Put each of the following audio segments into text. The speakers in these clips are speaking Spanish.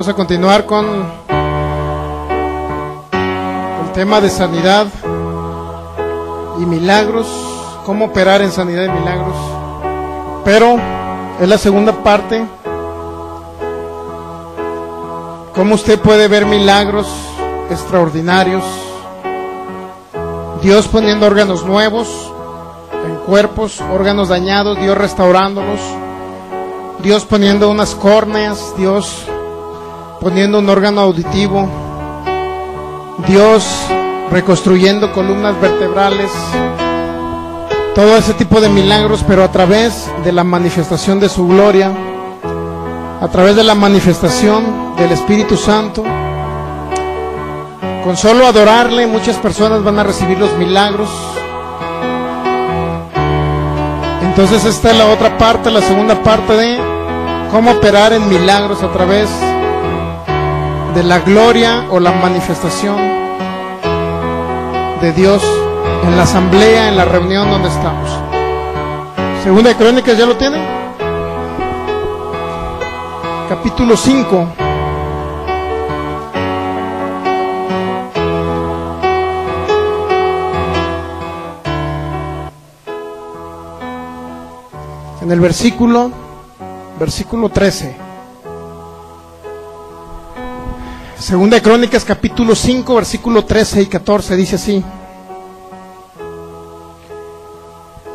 Vamos a continuar con el tema de sanidad y milagros, cómo operar en sanidad y milagros, pero es la segunda parte, cómo usted puede ver milagros extraordinarios, Dios poniendo órganos nuevos en cuerpos, órganos dañados, Dios restaurándolos, Dios poniendo unas córneas, Dios poniendo un órgano auditivo, Dios reconstruyendo columnas vertebrales, todo ese tipo de milagros, pero a través de la manifestación de su gloria, a través de la manifestación del Espíritu Santo. Con solo adorarle, muchas personas van a recibir los milagros. Entonces esta es la otra parte, la segunda parte de cómo operar en milagros a través de la gloria o la manifestación de Dios en la asamblea, en la reunión donde estamos. Segunda de Crónicas, ¿ya lo tienen? Capítulo 5. En el versículo 13. Segunda de Crónicas, capítulo 5, versículo 13 y 14, dice así: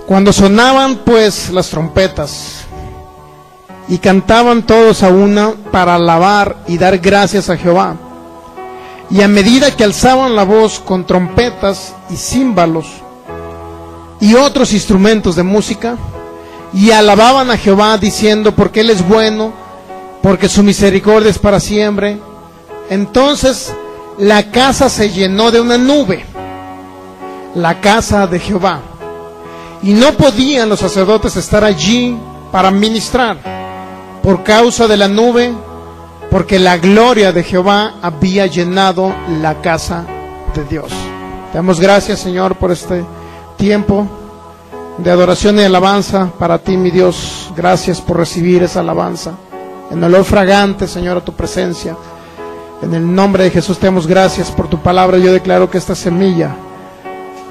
Cuando sonaban pues las trompetas y cantaban todos a una para alabar y dar gracias a Jehová, y a medida que alzaban la voz con trompetas y címbalos y otros instrumentos de música, y alababan a Jehová diciendo: porque Él es bueno, porque su misericordia es para siempre. Entonces la casa se llenó de una nube, la casa de Jehová, y no podían los sacerdotes estar allí para ministrar por causa de la nube, porque la gloria de Jehová había llenado la casa de Dios. Te damos gracias, Señor, por este tiempo de adoración y alabanza para ti, mi Dios. Gracias por recibir esa alabanza en olor fragante, Señor, a tu presencia. En el nombre de Jesús te damos gracias por tu palabra. Yo declaro que esta semilla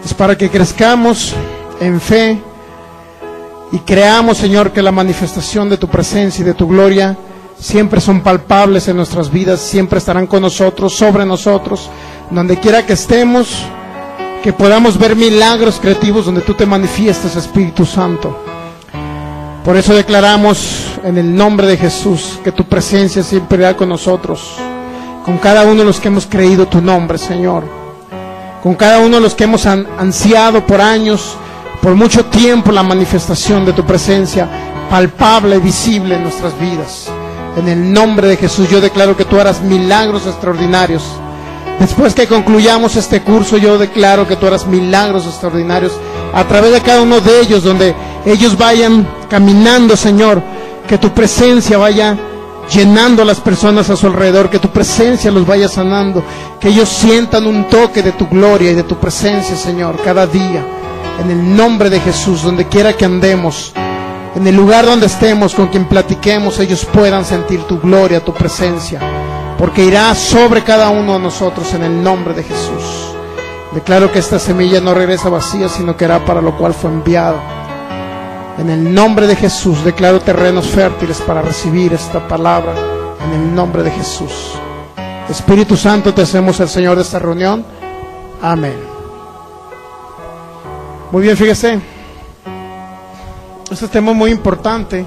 es para que crezcamos en fe y creamos, Señor, que la manifestación de tu presencia y de tu gloria siempre son palpables en nuestras vidas, siempre estarán con nosotros, sobre nosotros, donde quiera que estemos, que podamos ver milagros creativos donde tú te manifiestas, Espíritu Santo. Por eso declaramos en el nombre de Jesús que tu presencia siempre irá con nosotros, con cada uno de los que hemos creído tu nombre, Señor, con cada uno de los que hemos ansiado por años, por mucho tiempo, la manifestación de tu presencia palpable, visible en nuestras vidas. En el nombre de Jesús yo declaro que tú harás milagros extraordinarios. Después que concluyamos este curso, yo declaro que tú harás milagros extraordinarios a través de cada uno de ellos, donde ellos vayan caminando, Señor, que tu presencia vaya llenando a las personas a su alrededor, que tu presencia los vaya sanando, que ellos sientan un toque de tu gloria y de tu presencia, Señor, cada día. En el nombre de Jesús, donde quiera que andemos, en el lugar donde estemos, con quien platiquemos, ellos puedan sentir tu gloria, tu presencia, porque irá sobre cada uno de nosotros en el nombre de Jesús. Declaro que esta semilla no regresa vacía, sino que hará para lo cual fue enviada. En el nombre de Jesús declaro terrenos fértiles para recibir esta palabra, en el nombre de Jesús. Espíritu Santo, te hacemos el Señor de esta reunión. Amén. Muy bien, fíjese, este tema es muy importante.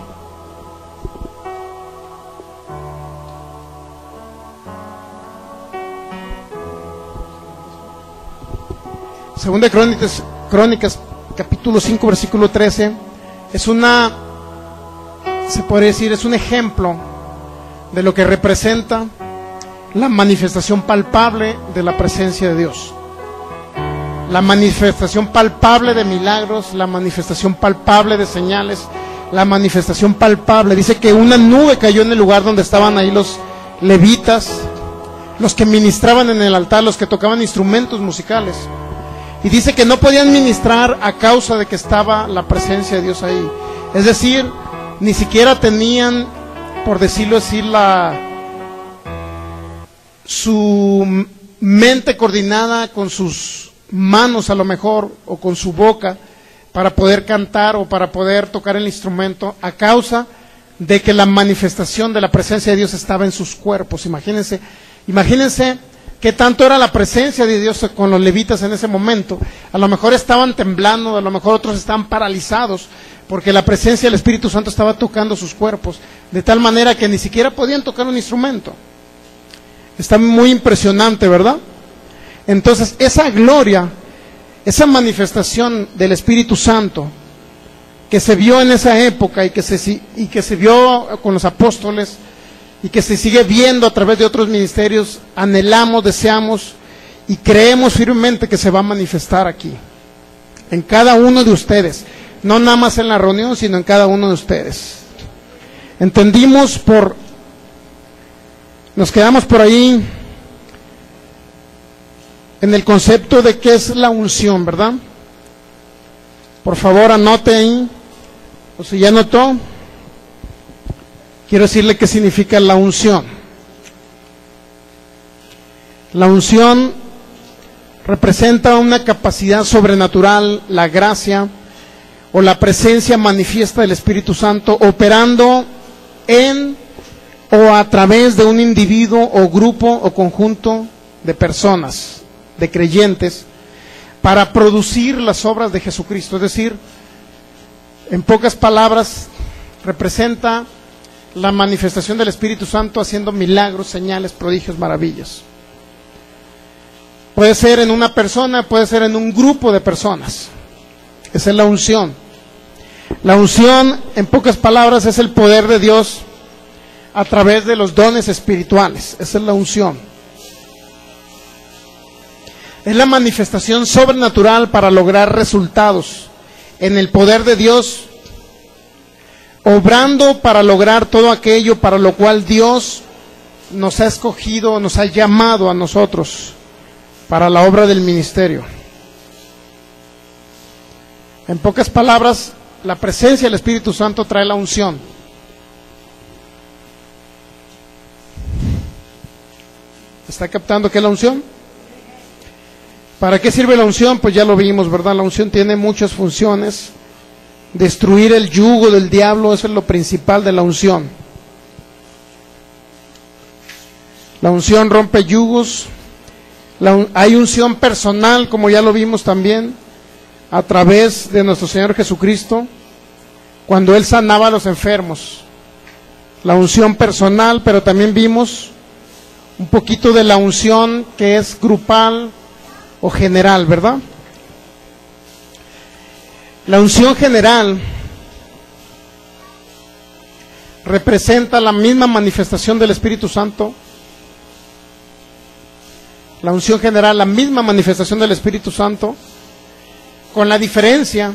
Segunda de Crónicas, capítulo 5, versículo 13, es se podría decir, es un ejemplo de lo que representa la manifestación palpable de la presencia de Dios. La manifestación palpable de milagros, la manifestación palpable de señales, la manifestación palpable. Dice que una nube cayó en el lugar donde estaban ahí los levitas, los que ministraban en el altar, los que tocaban instrumentos musicales. Y dice que no podían ministrar a causa de que estaba la presencia de Dios ahí. Es decir, ni siquiera tenían, por decirlo así, su mente coordinada con sus manos a lo mejor, o con su boca, para poder cantar o para poder tocar el instrumento, a causa de que la manifestación de la presencia de Dios estaba en sus cuerpos. Imagínense qué tanto era la presencia de Dios con los levitas en ese momento. A lo mejor estaban temblando, a lo mejor otros estaban paralizados, porque la presencia del Espíritu Santo estaba tocando sus cuerpos, de tal manera que ni siquiera podían tocar un instrumento. Está muy impresionante, ¿verdad? Entonces, esa gloria, esa manifestación del Espíritu Santo, que se vio en esa época y que se vio con los apóstoles, y que se sigue viendo a través de otros ministerios, anhelamos, deseamos y creemos firmemente que se va a manifestar aquí, en cada uno de ustedes, no nada más en la reunión, sino en cada uno de ustedes. Nos quedamos por ahí en el concepto de qué es la unción, ¿verdad? Por favor, anote ahí, o si ya anotó, quiero decirle qué significa la unción. La unción representa una capacidad sobrenatural, la gracia o la presencia manifiesta del Espíritu Santo operando en o a través de un individuo o grupo o conjunto de personas, de creyentes, para producir las obras de Jesucristo. Es decir, en pocas palabras, representa la manifestación del Espíritu Santo haciendo milagros, señales, prodigios, maravillas. Puede ser en una persona, puede ser en un grupo de personas. Esa es la unción. La unción, en pocas palabras, es el poder de Dios a través de los dones espirituales. Esa es la unción. Es la manifestación sobrenatural para lograr resultados en el poder de Dios, obrando para lograr todo aquello para lo cual Dios nos ha escogido, nos ha llamado a nosotros para la obra del ministerio. En pocas palabras, la presencia del Espíritu Santo trae la unción. ¿Está captando qué es la unción? ¿Para qué sirve la unción? Pues ya lo vimos, ¿verdad? La unción tiene muchas funciones. Destruir el yugo del diablo, eso es lo principal de la unción. La unción rompe yugos. Hay unción personal, como ya lo vimos también, a través de nuestro Señor Jesucristo, cuando Él sanaba a los enfermos. La unción personal, pero también vimos un poquito de la unción que es grupal o general, ¿verdad? La unción general representa la misma manifestación del Espíritu Santo. La unción general, la misma manifestación del Espíritu Santo, con la diferencia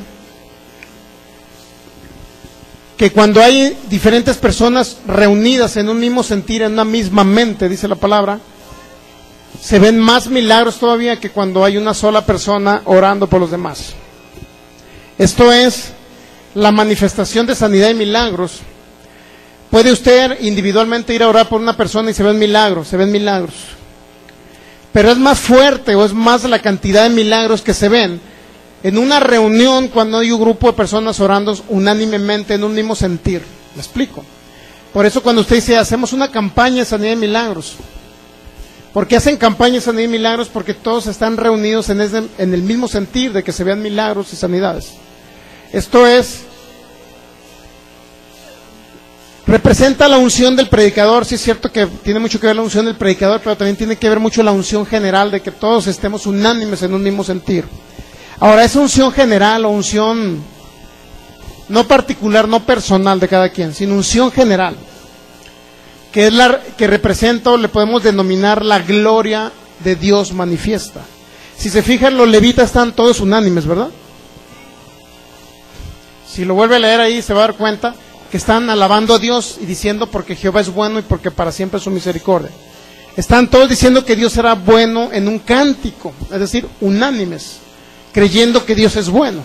que cuando hay diferentes personas reunidas en un mismo sentir, en una misma mente, dice la palabra, se ven más milagros todavía que cuando hay una sola persona orando por los demás. Esto es la manifestación de sanidad y milagros. Puede usted individualmente ir a orar por una persona y se ven milagros, pero es más fuerte o es más la cantidad de milagros que se ven en una reunión cuando hay un grupo de personas orando unánimemente en un mismo sentir. ¿Me explico? Por eso cuando usted dice, hacemos una campaña de sanidad y milagros. ¿Por qué hacen campaña de sanidad y milagros? Porque todos están reunidos en el mismo sentir de que se vean milagros y sanidades. Esto representa la unción del predicador. Sí es cierto que tiene mucho que ver la unción del predicador, pero también tiene que ver mucho la unción general de que todos estemos unánimes en un mismo sentir. Ahora, esa unción general o unción no particular, no personal de cada quien, sino unción general, que es la que representa o le podemos denominar la gloria de Dios manifiesta. Si se fijan, los levitas están todos unánimes, ¿verdad? Si lo vuelve a leer ahí, se va a dar cuenta que están alabando a Dios y diciendo porque Jehová es bueno y porque para siempre es su misericordia. Están todos diciendo que Dios será bueno en un cántico, es decir, unánimes, creyendo que Dios es bueno.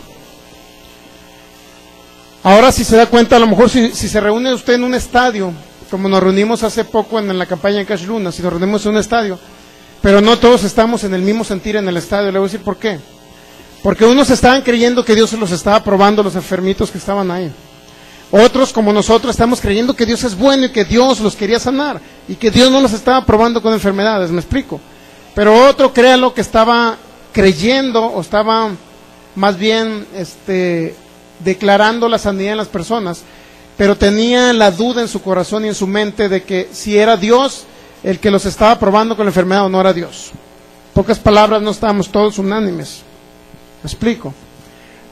Ahora, si se da cuenta, a lo mejor si se reúne usted en un estadio como nos reunimos hace poco en la campaña de Cash Lunas, y nos reunimos en un estadio, pero no todos estamos en el mismo sentir en el estadio. Le voy a decir por qué. Porque unos estaban creyendo que Dios se los estaba probando, los enfermitos que estaban ahí. Otros, como nosotros, estamos creyendo que Dios es bueno y que Dios los quería sanar, y que Dios no los estaba probando con enfermedades, ¿me explico? Pero otro, créalo, que estaba creyendo, o estaba más bien declarando la sanidad en las personas, pero tenía la duda en su corazón y en su mente de que si era Dios el que los estaba probando con la enfermedad o no era Dios. En pocas palabras, no estábamos todos unánimes. ¿Me explico?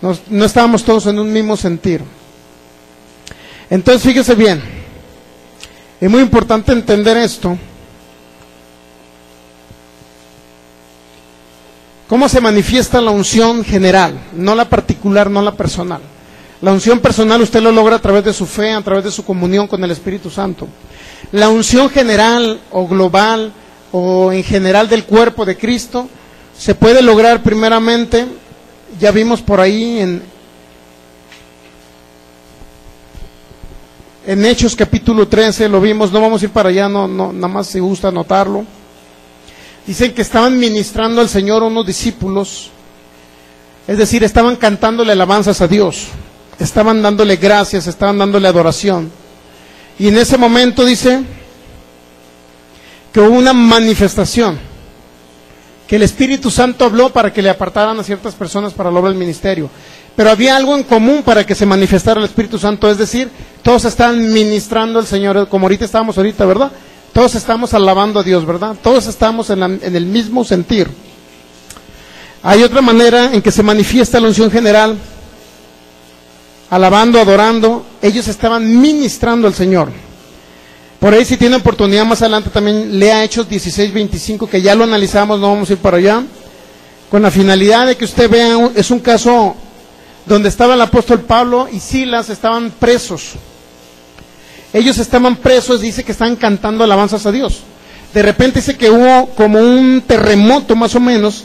No estábamos todos en un mismo sentir. Entonces, fíjese bien, es muy importante entender esto. ¿Cómo se manifiesta la unción general? No la particular, no la personal. La unción personal usted lo logra a través de su fe, a través de su comunión con el Espíritu Santo. La unción general o global o en general del cuerpo de Cristo se puede lograr primeramente, ya vimos por ahí en Hechos capítulo 13, lo vimos, no vamos a ir para allá, nada más si gusta anotarlo. Dicen que estaban ministrando al Señor unos discípulos, es decir, estaban cantándole alabanzas a Dios, estaban dándole gracias, estaban dándole adoración. Y en ese momento dice que hubo una manifestación, que el Espíritu Santo habló para que le apartaran a ciertas personas para la obra del ministerio. Pero había algo en común para que se manifestara el Espíritu Santo, es decir, todos estaban ministrando al Señor, como estábamos ahorita, ¿verdad? Todos estamos alabando a Dios, ¿verdad? Todos estamos en el mismo sentir. Hay otra manera en que se manifiesta la unción general, alabando, adorando. Ellos estaban ministrando al Señor. Por ahí, si tiene oportunidad más adelante, también lea Hechos 16:25, que ya lo analizamos, no vamos a ir para allá, con la finalidad de que usted vea, es un caso donde estaba el apóstol Pablo y Silas, estaban presos. Ellos estaban presos, dice que estaban cantando alabanzas a Dios. De repente dice que hubo como un terremoto más o menos,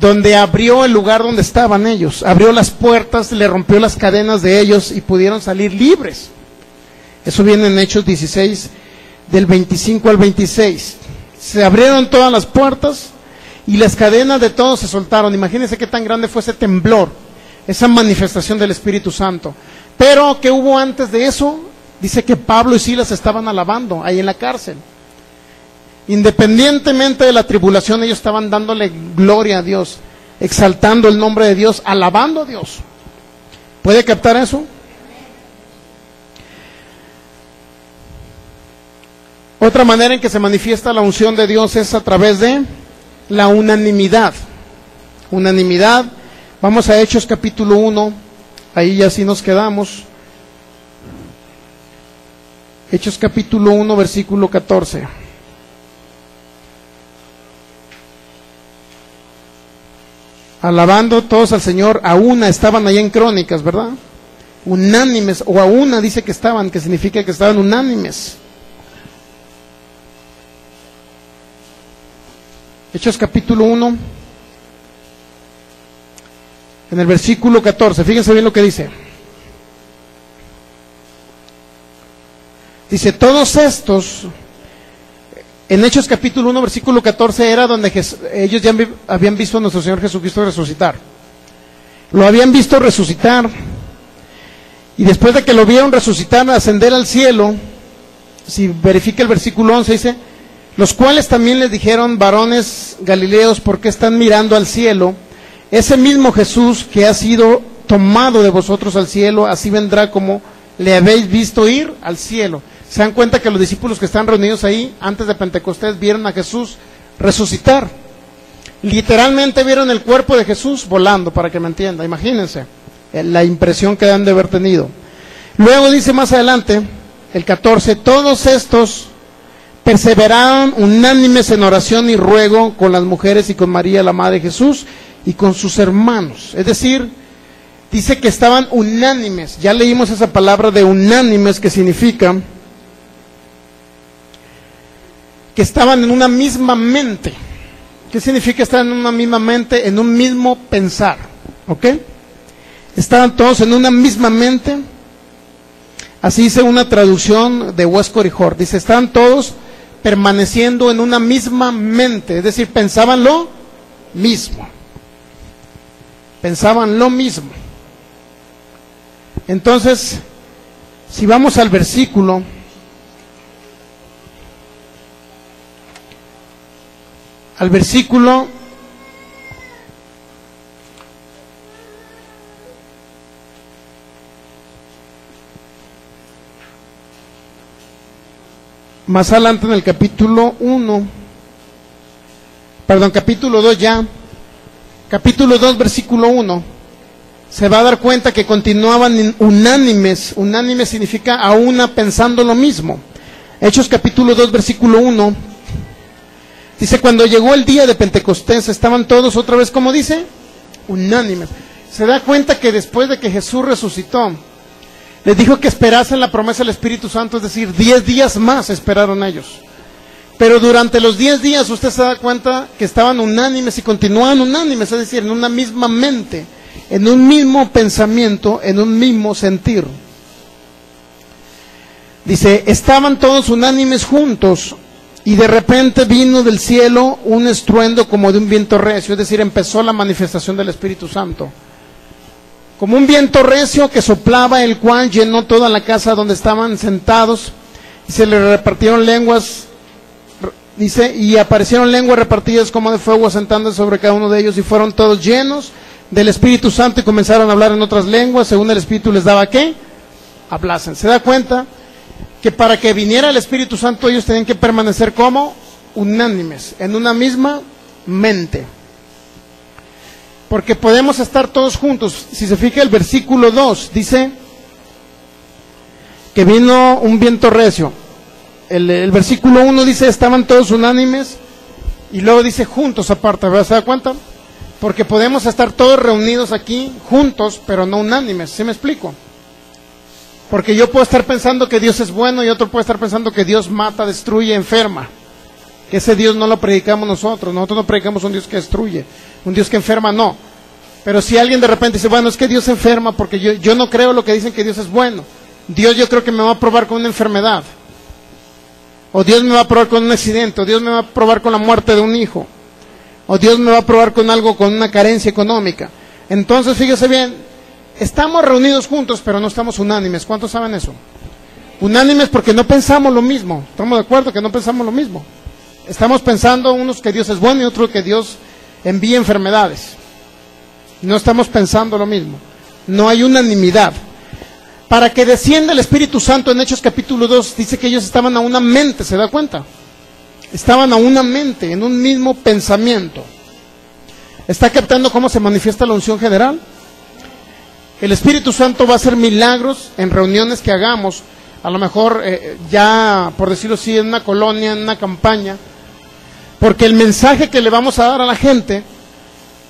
donde abrió el lugar donde estaban ellos, abrió las puertas, le rompió las cadenas de ellos y pudieron salir libres. Eso viene en Hechos 16, del 25 al 26. Se abrieron todas las puertas y las cadenas de todos se soltaron. Imagínense qué tan grande fue ese temblor, esa manifestación del Espíritu Santo. Pero, ¿qué hubo antes de eso? Dice que Pablo y Silas estaban alabando ahí en la cárcel. Independientemente de la tribulación, ellos estaban dándole gloria a Dios, exaltando el nombre de Dios, alabando a Dios. ¿Puede captar eso? Otra manera en que se manifiesta la unción de Dios es a través de la unanimidad. Unanimidad. Vamos a Hechos capítulo 1, ahí ya sí nos quedamos. Hechos capítulo 1, versículo 14. Alabando todos al Señor, a una, estaban allá en Crónicas, ¿verdad? Unánimes, o a una dice que estaban, que significa que estaban unánimes. Hechos capítulo 1, en el versículo 14, fíjense bien lo que dice. Dice, todos estos, en Hechos capítulo 1, versículo 14, era donde ellos ya habían visto a nuestro Señor Jesucristo resucitar. Lo habían visto resucitar, y después de que lo vieron resucitar, ascender al cielo, si verifica el versículo 11, dice, los cuales también les dijeron, varones galileos, ¿por qué están mirando al cielo? Ese mismo Jesús que ha sido tomado de vosotros al cielo, así vendrá como le habéis visto ir al cielo. Se dan cuenta que los discípulos que están reunidos ahí, antes de Pentecostés, vieron a Jesús resucitar. Literalmente vieron el cuerpo de Jesús volando, para que me entienda. Imagínense la impresión que han de haber tenido. Luego dice más adelante, el 14, todos estos perseveraron unánimes en oración y ruego con las mujeres y con María, la madre de Jesús, y con sus hermanos. Es decir, dice que estaban unánimes. Ya leímos esa palabra de unánimes, que significa que estaban en una misma mente. ¿Qué significa estar en una misma mente? En un mismo pensar, ¿ok? Estaban todos en una misma mente, Así dice una traducción de Westcott y Hort. Dice, están todos permaneciendo en una misma mente, es decir, pensaban lo mismo. Pensaban lo mismo. Entonces, si vamos al versículo, más adelante en el capítulo 2 ya, capítulo 2, versículo 1, se va a dar cuenta que continuaban unánimes. Unánime significa a una pensando lo mismo. Hechos capítulo 2, versículo 1, dice, cuando llegó el día de Pentecostés, estaban todos otra vez, ¿cómo dice? Unánimes. Se da cuenta que después de que Jesús resucitó, les dijo que esperasen la promesa del Espíritu Santo, es decir, 10 días más esperaron ellos. Pero durante los 10 días usted se da cuenta que estaban unánimes y continuaban unánimes, es decir, en una misma mente, en un mismo pensamiento, en un mismo sentir. Dice, estaban todos unánimes juntos y de repente vino del cielo un estruendo como de un viento recio, es decir, empezó la manifestación del Espíritu Santo. Como un viento recio que soplaba, el cual llenó toda la casa donde estaban sentados, y se les repartieron lenguas, dice, y aparecieron lenguas repartidas como de fuego asentándose sobre cada uno de ellos, y fueron todos llenos del Espíritu Santo y comenzaron a hablar en otras lenguas, según el Espíritu les daba ¿qué? Hablasen. ¿Se da cuenta? Que para que viniera el Espíritu Santo ellos tenían que permanecer como unánimes, en una misma mente. Porque podemos estar todos juntos. Si se fija el versículo 2, dice que vino un viento recio. El versículo 1 dice, estaban todos unánimes, y luego dice juntos aparte, ¿verdad? ¿Se da cuenta? Porque podemos estar todos reunidos aquí, juntos, pero no unánimes, ¿sí me explico? Porque yo puedo estar pensando que Dios es bueno y otro puede estar pensando que Dios mata, destruye, enferma. Que ese Dios no lo predicamos nosotros no predicamos un Dios que destruye, un Dios que enferma, no. Pero si alguien de repente dice, bueno, es que Dios enferma porque yo no creo lo que dicen que Dios es bueno. Dios yo creo que me va a probar con una enfermedad. O Dios me va a probar con un accidente, o Dios me va a probar con la muerte de un hijo. O Dios me va a probar con algo, con una carencia económica. Entonces, fíjese bien, estamos reunidos juntos, pero no estamos unánimes. ¿Cuántos saben eso? Unánimes porque no pensamos lo mismo. ¿Estamos de acuerdo que no pensamos lo mismo? Estamos pensando unos que Dios es bueno y otros que Dios envía enfermedades. No estamos pensando lo mismo. No hay unanimidad. Para que descienda el Espíritu Santo en Hechos capítulo 2, dice que ellos estaban a una mente, ¿se da cuenta? Estaban a una mente, en un mismo pensamiento. ¿Está captando cómo se manifiesta la unción general? El Espíritu Santo va a hacer milagros en reuniones que hagamos, a lo mejor ya, por decirlo así, en una colonia, en una campaña, porque el mensaje que le vamos a dar a la gente,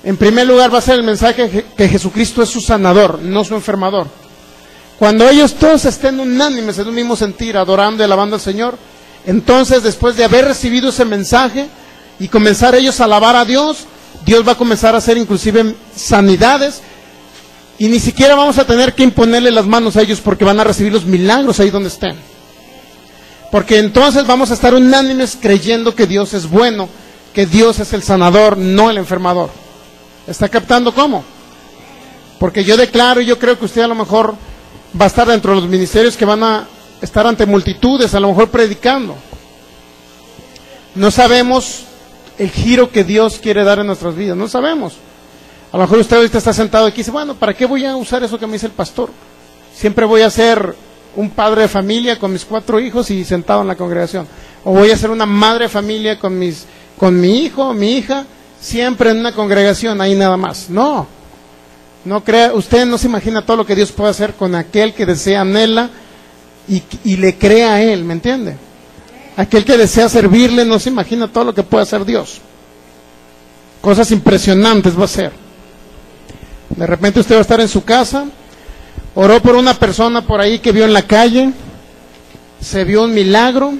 en primer lugar va a ser el mensaje que Jesucristo es su sanador, no su enfermador. Cuando ellos todos estén unánimes en un mismo sentir, adorando y alabando al Señor, entonces después de haber recibido ese mensaje y comenzar ellos a alabar a Dios, Dios va a comenzar a hacer inclusive sanidades, y ni siquiera vamos a tener que imponerle las manos a ellos porque van a recibir los milagros ahí donde estén. Porque entonces vamos a estar unánimes creyendo que Dios es bueno, que Dios es el sanador, no el enfermador. ¿Está captando cómo? Porque yo declaro, y yo creo que usted a lo mejor va a estar dentro de los ministerios que van a estar ante multitudes, a lo mejor predicando. No sabemos el giro que Dios quiere dar en nuestras vidas, no sabemos. A lo mejor usted ahorita está sentado aquí y dice, bueno, ¿para qué voy a usar eso que me dice el pastor? Siempre voy a ser un padre de familia con mis 4 hijos y sentado en la congregación. O voy a ser una madre de familia con mi hijo, mi hija, siempre en una congregación, ahí nada más. No crea, usted no se imagina todo lo que Dios puede hacer con aquel que desea, anhela y le crea a Él, ¿me entiende? Aquel que desea servirle no se imagina todo lo que puede hacer Dios. Cosas impresionantes va a hacer. De repente usted va a estar en su casa, oró por una persona por ahí que vio en la calle, se vio un milagro.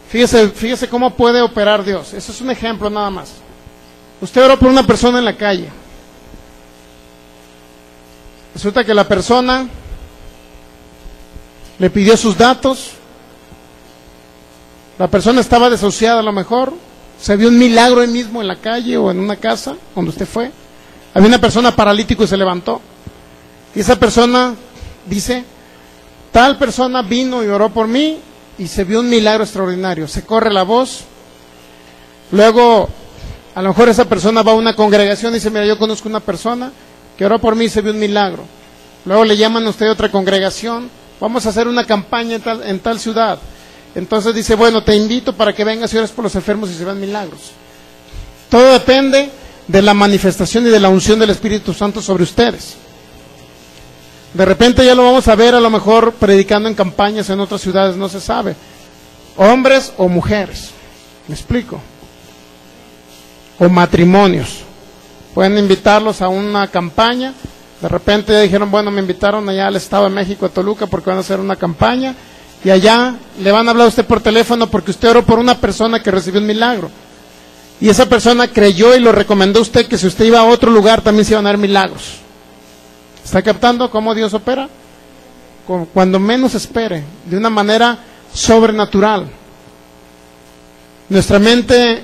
Fíjese cómo puede operar Dios. Eso es un ejemplo nada más. Usted oró por una persona en la calle. Resulta que la persona le pidió sus datos, la persona estaba desahuciada a lo mejor, se vio un milagro ahí mismo en la calle o en una casa donde usted fue, había una persona paralítica y se levantó, y esa persona dice, tal persona vino y oró por mí y se vio un milagro extraordinario, se corre la voz, luego a lo mejor esa persona va a una congregación y dice, mira, yo conozco una persona que oró por mí y se vio un milagro, luego le llaman a usted a otra congregación, vamos a hacer una campaña en tal ciudad, entonces dice, bueno, te invito para que vengas y ores por los enfermos y se vean milagros. Todo depende de la manifestación y de la unción del Espíritu Santo sobre ustedes. De repente ya lo vamos a ver a lo mejor predicando en campañas en otras ciudades, no se sabe. Hombres o mujeres, ¿me explico? O matrimonios. Pueden invitarlos a una campaña. De repente ya dijeron, bueno, me invitaron allá al Estado de México, a Toluca, porque van a hacer una campaña. Y allá le van a hablar a usted por teléfono porque usted oró por una persona que recibió un milagro. Y esa persona creyó y lo recomendó a usted que si usted iba a otro lugar también se iban a dar milagros. ¿Está captando cómo Dios opera? Cuando menos espere, de una manera sobrenatural. Nuestra mente,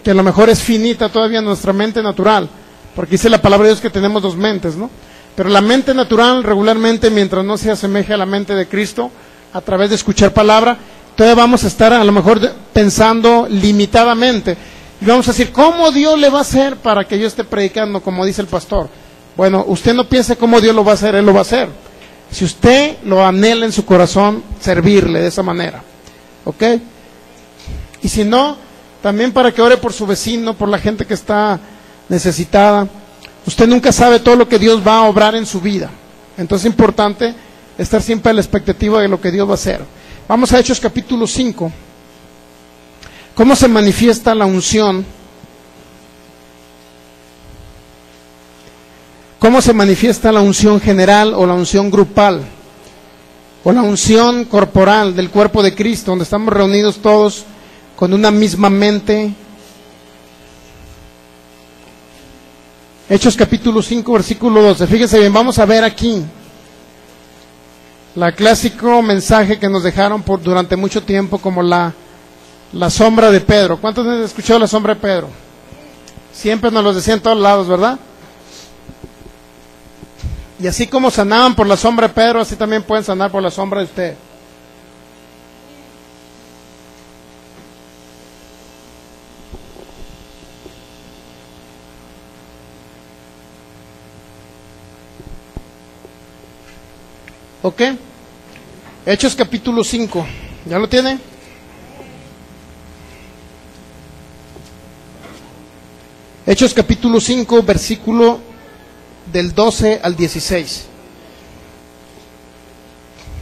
que a lo mejor es finita todavía, nuestra mente natural, porque dice la palabra de Dios que tenemos dos mentes, ¿no? Pero la mente natural regularmente, mientras no se asemeje a la mente de Cristo, a través de escuchar palabra, todavía vamos a estar a lo mejor pensando limitadamente, y vamos a decir, ¿cómo Dios le va a hacer para que yo esté predicando como dice el pastor? Bueno, usted no piense cómo Dios lo va a hacer, Él lo va a hacer. Si usted lo anhela en su corazón, servirle de esa manera, ¿ok? Y si no, también para que ore por su vecino, por la gente que está necesitada. Usted nunca sabe todo lo que Dios va a obrar en su vida. Entonces es importante estar siempre a la expectativa de lo que Dios va a hacer. Vamos a Hechos capítulo 5. ¿Cómo se manifiesta la unción? ¿Cómo se manifiesta la unción general o la unción grupal? O la unción corporal del cuerpo de Cristo, donde estamos reunidos todos con una misma mente. Hechos capítulo 5, versículo 12. Fíjense bien, vamos a ver aquí la clásico mensaje que nos dejaron durante mucho tiempo como la sombra de Pedro. ¿Cuántos han escuchado la sombra de Pedro? Siempre nos lo decían en todos lados, ¿verdad? Y así como sanaban por la sombra de Pedro, así también pueden sanar por la sombra de usted. ¿Ok? Hechos capítulo 5. ¿Ya lo tiene? Hechos capítulo 5, versículo del 12 al 16.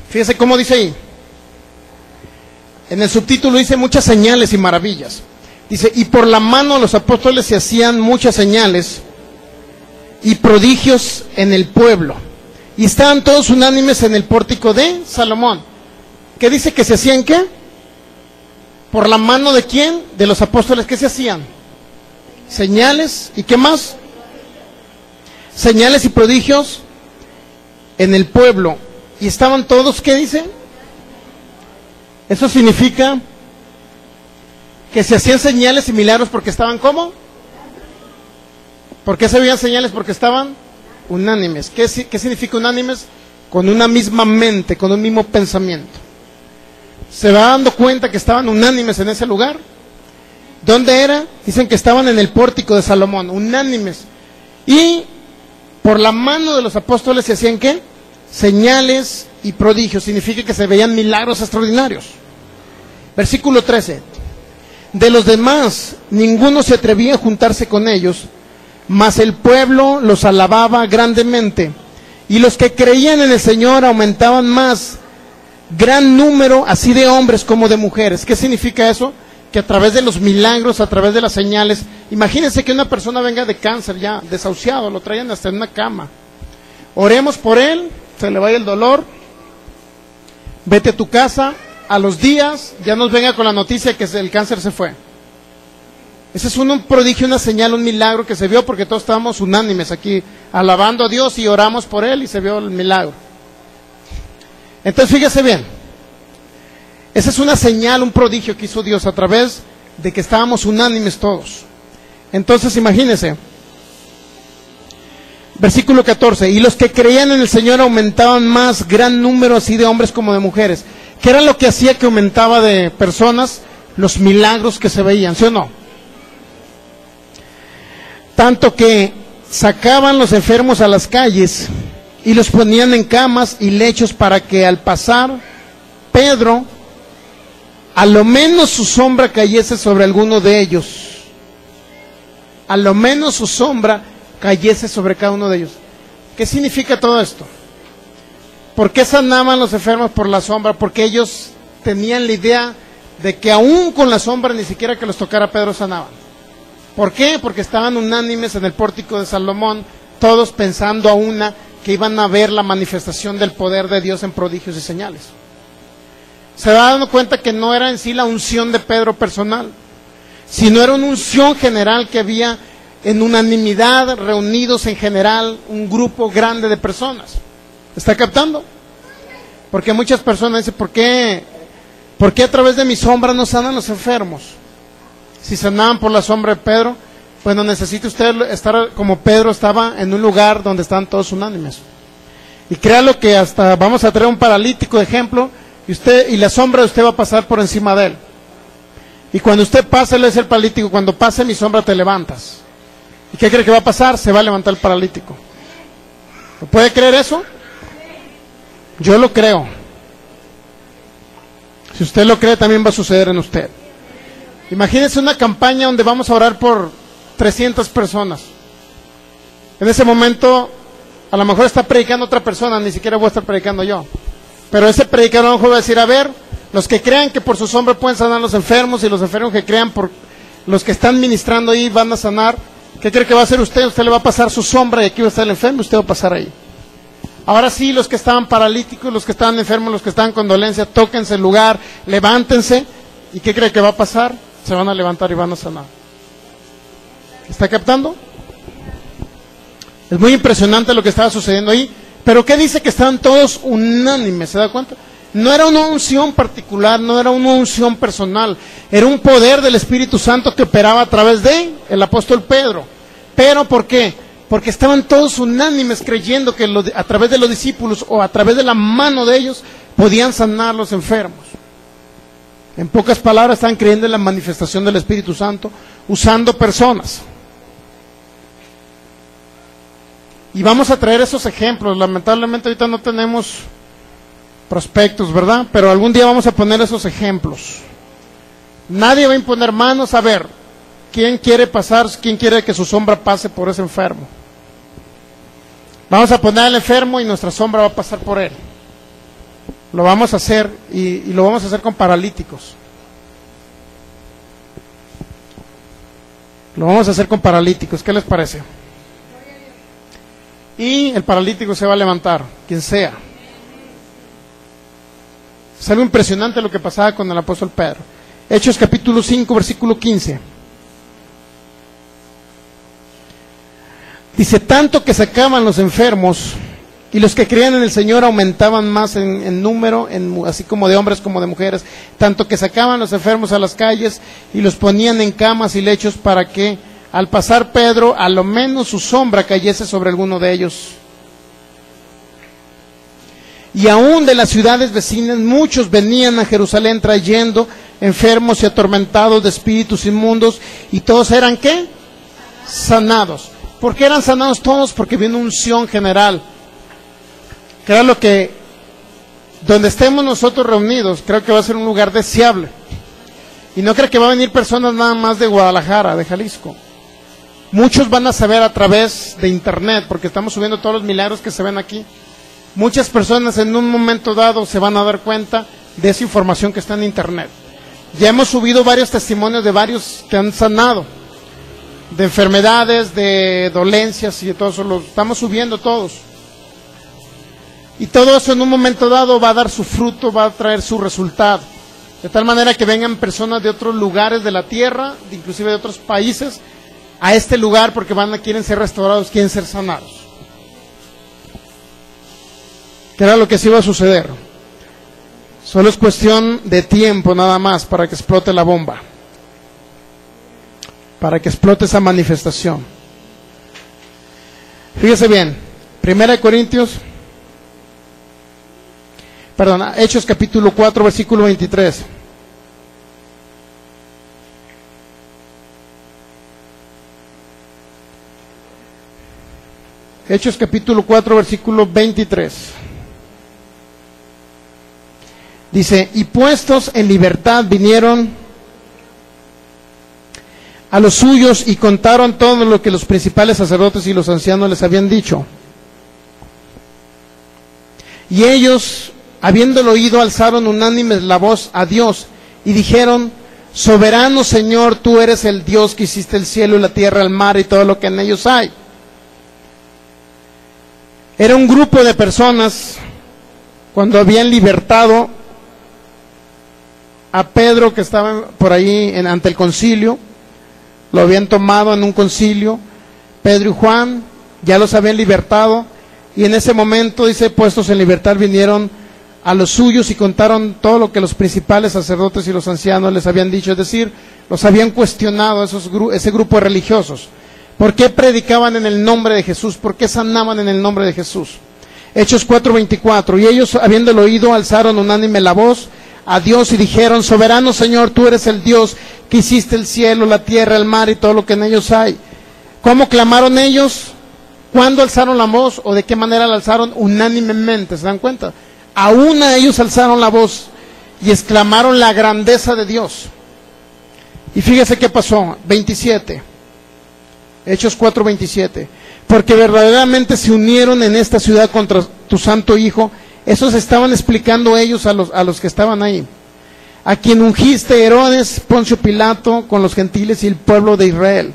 Fíjese cómo dice ahí. En el subtítulo dice muchas señales y maravillas. Dice, y por la mano de los apóstoles se hacían muchas señales y prodigios en el pueblo. Y estaban todos unánimes en el pórtico de Salomón. ¿Qué dice que se hacían qué? ¿Por la mano de quién? De los apóstoles. ¿Qué se hacían? Señales. ¿Y qué más? Señales y prodigios en el pueblo. Y estaban todos, ¿qué dice? Eso significa que se hacían señales y milagros porque estaban ¿cómo? ¿Por qué se veían señales? Porque estaban unánimes. ¿Qué significa unánimes? Con una misma mente, con un mismo pensamiento. ¿Se va dando cuenta que estaban unánimes en ese lugar? ¿Dónde era? Dicen que estaban en el pórtico de Salomón, unánimes. Y por la mano de los apóstoles se hacían ¿qué? Señales y prodigios. Significa que se veían milagros extraordinarios. Versículo 13. De los demás, ninguno se atrevía a juntarse con ellos, mas el pueblo los alababa grandemente. Y los que creían en el Señor aumentaban más, gran número, así de hombres como de mujeres. ¿Qué significa eso? Que a través de los milagros, a través de las señales, imagínense que una persona venga de cáncer ya, desahuciado, lo traían hasta en una cama. Oremos por él, se le vaya el dolor, vete a tu casa, a los días ya nos venga con la noticia que el cáncer se fue. Ese es un prodigio, una señal, un milagro que se vio porque todos estábamos unánimes aquí, alabando a Dios y oramos por él y se vio el milagro. Entonces fíjese bien, esa es una señal, un prodigio que hizo Dios a través de que estábamos unánimes todos. Entonces imagínense, versículo 14, y los que creían en el Señor aumentaban más, gran número así de hombres como de mujeres. ¿Qué era lo que hacía que aumentaba de personas? Los milagros que se veían, ¿sí o no? Tanto que sacaban los enfermos a las calles y los ponían en camas y lechos para que al pasar Pedro, a lo menos su sombra cayese sobre alguno de ellos. A lo menos su sombra cayese sobre cada uno de ellos. ¿Qué significa todo esto? ¿Por qué sanaban los enfermos por la sombra? Porque ellos tenían la idea de que aún con la sombra, ni siquiera que los tocara Pedro, sanaban. ¿Por qué? Porque estaban unánimes en el pórtico de Salomón, todos pensando a una que iban a ver la manifestación del poder de Dios en prodigios y señales. Se va dando cuenta que no era en sí la unción de Pedro personal, sino era una unción general que había en unanimidad, reunidos en general, un grupo grande de personas. ¿Está captando? Porque muchas personas dicen, ¿por qué a través de mi sombra no sanan los enfermos? Si sanaban por la sombra de Pedro, pues no necesita usted estar como Pedro estaba en un lugar donde están todos unánimes. Y créalo que hasta vamos a traer un paralítico de ejemplo, y la sombra de usted va a pasar por encima de él. Y cuando usted pase, le dice el paralítico, cuando pase mi sombra te levantas. ¿Y qué cree que va a pasar? Se va a levantar el paralítico. ¿Lo puede creer eso? Yo lo creo. Si usted lo cree, también va a suceder en usted. Imagínense una campaña donde vamos a orar por 300 personas. En ese momento, a lo mejor está predicando otra persona, ni siquiera voy a estar predicando yo. Pero ese predicador a lo mejor va a decir, a ver, los que crean que por su sombra pueden sanar a los enfermos, y los enfermos que crean por los que están ministrando ahí van a sanar, ¿qué cree que va a hacer usted? Usted le va a pasar su sombra y aquí va a estar el enfermo y usted va a pasar ahí. Ahora sí, los que estaban paralíticos, los que estaban enfermos, los que estaban con dolencia, tóquense el lugar, levántense. ¿Y qué cree que va a pasar? Se van a levantar y van a sanar. ¿Está captando? Es muy impresionante lo que estaba sucediendo ahí. Pero ¿qué dice? Que estaban todos unánimes, ¿se da cuenta? No era una unción particular, no era una unción personal, era un poder del Espíritu Santo que operaba a través de el apóstol Pedro. ¿Pero por qué? Porque estaban todos unánimes creyendo que a través de los discípulos o a través de la mano de ellos podían sanar los enfermos. En pocas palabras, estaban creyendo en la manifestación del Espíritu Santo usando personas. Y vamos a traer esos ejemplos. Lamentablemente ahorita no tenemos prospectos, ¿verdad? Pero algún día vamos a poner esos ejemplos. Nadie va a imponer manos. A ver, ¿quién quiere pasar? ¿Quién quiere que su sombra pase por ese enfermo? Vamos a poner al enfermo y nuestra sombra va a pasar por él. Lo vamos a hacer y lo vamos a hacer con paralíticos. Lo vamos a hacer con paralíticos. ¿Qué les parece? Y el paralítico se va a levantar, quien sea. Es algo impresionante lo que pasaba con el apóstol Pedro. Hechos capítulo 5, versículo 15. Dice, tanto que sacaban los enfermos, y los que creían en el Señor aumentaban más en número, así como de hombres como de mujeres, tanto que sacaban los enfermos a las calles y los ponían en camas y lechos para que al pasar Pedro, a lo menos su sombra cayese sobre alguno de ellos. Y aún de las ciudades vecinas muchos venían a Jerusalén trayendo enfermos y atormentados de espíritus inmundos, y todos eran ¿qué? Sanados. ¿Por qué eran sanados todos? Porque vino unción general. Que era lo que, donde estemos nosotros reunidos, creo que va a ser un lugar deseable. Y no creo que va a venir personas nada más de Guadalajara, de Jalisco. Muchos van a saber a través de internet, porque estamos subiendo todos los milagros que se ven aquí. Muchas personas en un momento dado se van a dar cuenta de esa información que está en internet. Ya hemos subido varios testimonios de varios que han sanado, de enfermedades, de dolencias y de todo eso, lo estamos subiendo todos. Y todo eso en un momento dado va a dar su fruto, va a traer su resultado. De tal manera que vengan personas de otros lugares de la tierra, inclusive de otros países, a este lugar porque quieren ser restaurados, quieren ser sanados. Que era lo que sí iba a suceder. Solo es cuestión de tiempo nada más para que explote la bomba, para que explote esa manifestación. Fíjese bien, Hechos capítulo 4, versículo 23. Hechos capítulo 4, versículo 23. Dice, y puestos en libertad vinieron a los suyos y contaron todo lo que los principales sacerdotes y los ancianos les habían dicho. Y ellos, habiéndolo oído, alzaron unánimes la voz a Dios y dijeron, soberano Señor, tú eres el Dios que hiciste el cielo y la tierra, el mar y todo lo que en ellos hay. Era un grupo de personas, cuando habían libertado a Pedro, que estaba por ahí ante el concilio, lo habían tomado en un concilio, Pedro y Juan, ya los habían libertado, y en ese momento, dice, puestos en libertad vinieron a los suyos y contaron todo lo que los principales sacerdotes y los ancianos les habían dicho, es decir, los habían cuestionado ese grupo de religiosos. ¿Por qué predicaban en el nombre de Jesús? ¿Por qué sanaban en el nombre de Jesús? Hechos 4:24, y ellos, habiéndolo oído, alzaron unánime la voz a Dios y dijeron, soberano Señor, tú eres el Dios que hiciste el cielo, la tierra, el mar y todo lo que en ellos hay. ¿Cómo clamaron ellos? ¿Cuándo alzaron la voz? ¿O de qué manera la alzaron? Unánimemente, ¿se dan cuenta? A una ellos alzaron la voz y exclamaron la grandeza de Dios. Y fíjese qué pasó, 27, Hechos 4:27, porque verdaderamente se unieron en esta ciudad contra tu santo Hijo. Eso se estaban explicando ellos a los que estaban ahí. A quien ungiste Herodes, Poncio Pilato, con los gentiles y el pueblo de Israel.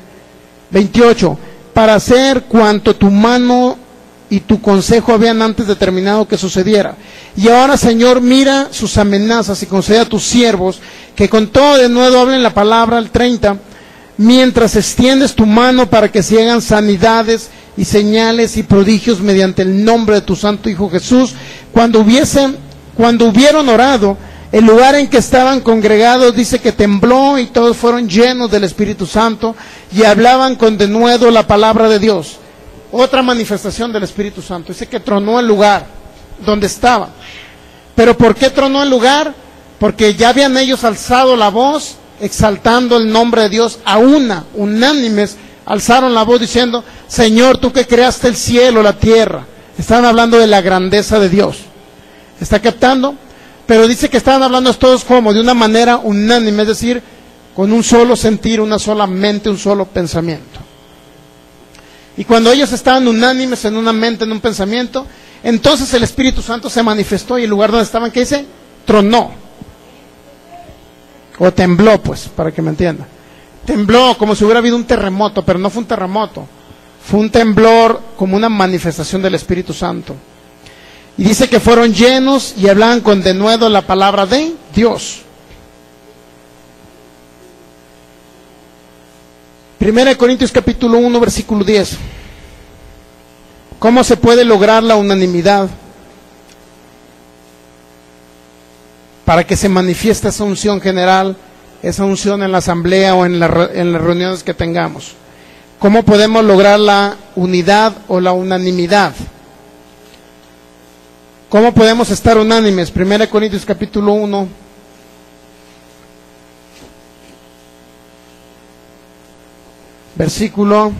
28, para hacer cuanto tu mano y tu consejo habían antes determinado que sucediera. Y ahora, Señor, mira sus amenazas y concede a tus siervos que con todo de nuevo hablen la palabra, el 30, mientras extiendes tu mano para que se hagan sanidades y señales y prodigios mediante el nombre de tu santo Hijo Jesús. Cuando hubieron orado, el lugar en que estaban congregados, dice que tembló y todos fueron llenos del Espíritu Santo y hablaban con denuedo la palabra de Dios. Otra manifestación del Espíritu Santo. Dice que tronó el lugar donde estaban. ¿Pero por qué tronó el lugar? Porque ya habían ellos alzado la voz, exaltando el nombre de Dios unánimes, alzaron la voz diciendo, Señor, tú que creaste el cielo, la tierra. Estaban hablando de la grandeza de Dios. ¿Está captando? Pero dice que estaban hablando todos como de una manera unánime, es decir, con un solo sentir, una sola mente, un solo pensamiento. Y cuando ellos estaban unánimes en una mente, en un pensamiento, entonces el Espíritu Santo se manifestó y el lugar donde estaban, ¿qué dice? Tronó. O tembló, pues, para que me entiendan. Tembló como si hubiera habido un terremoto, pero no fue un terremoto. Fue un temblor como una manifestación del Espíritu Santo. Y dice que fueron llenos y hablaban con denuedo la palabra de Dios. 1 Corintios capítulo 1, versículo 10. ¿Cómo se puede lograr la unanimidad para que se manifieste esa unción general, esa unción en la asamblea o en las reuniones que tengamos? ¿Cómo podemos lograr la unidad o la unanimidad? ¿Cómo podemos estar unánimes? 1 Corintios capítulo 1, versículo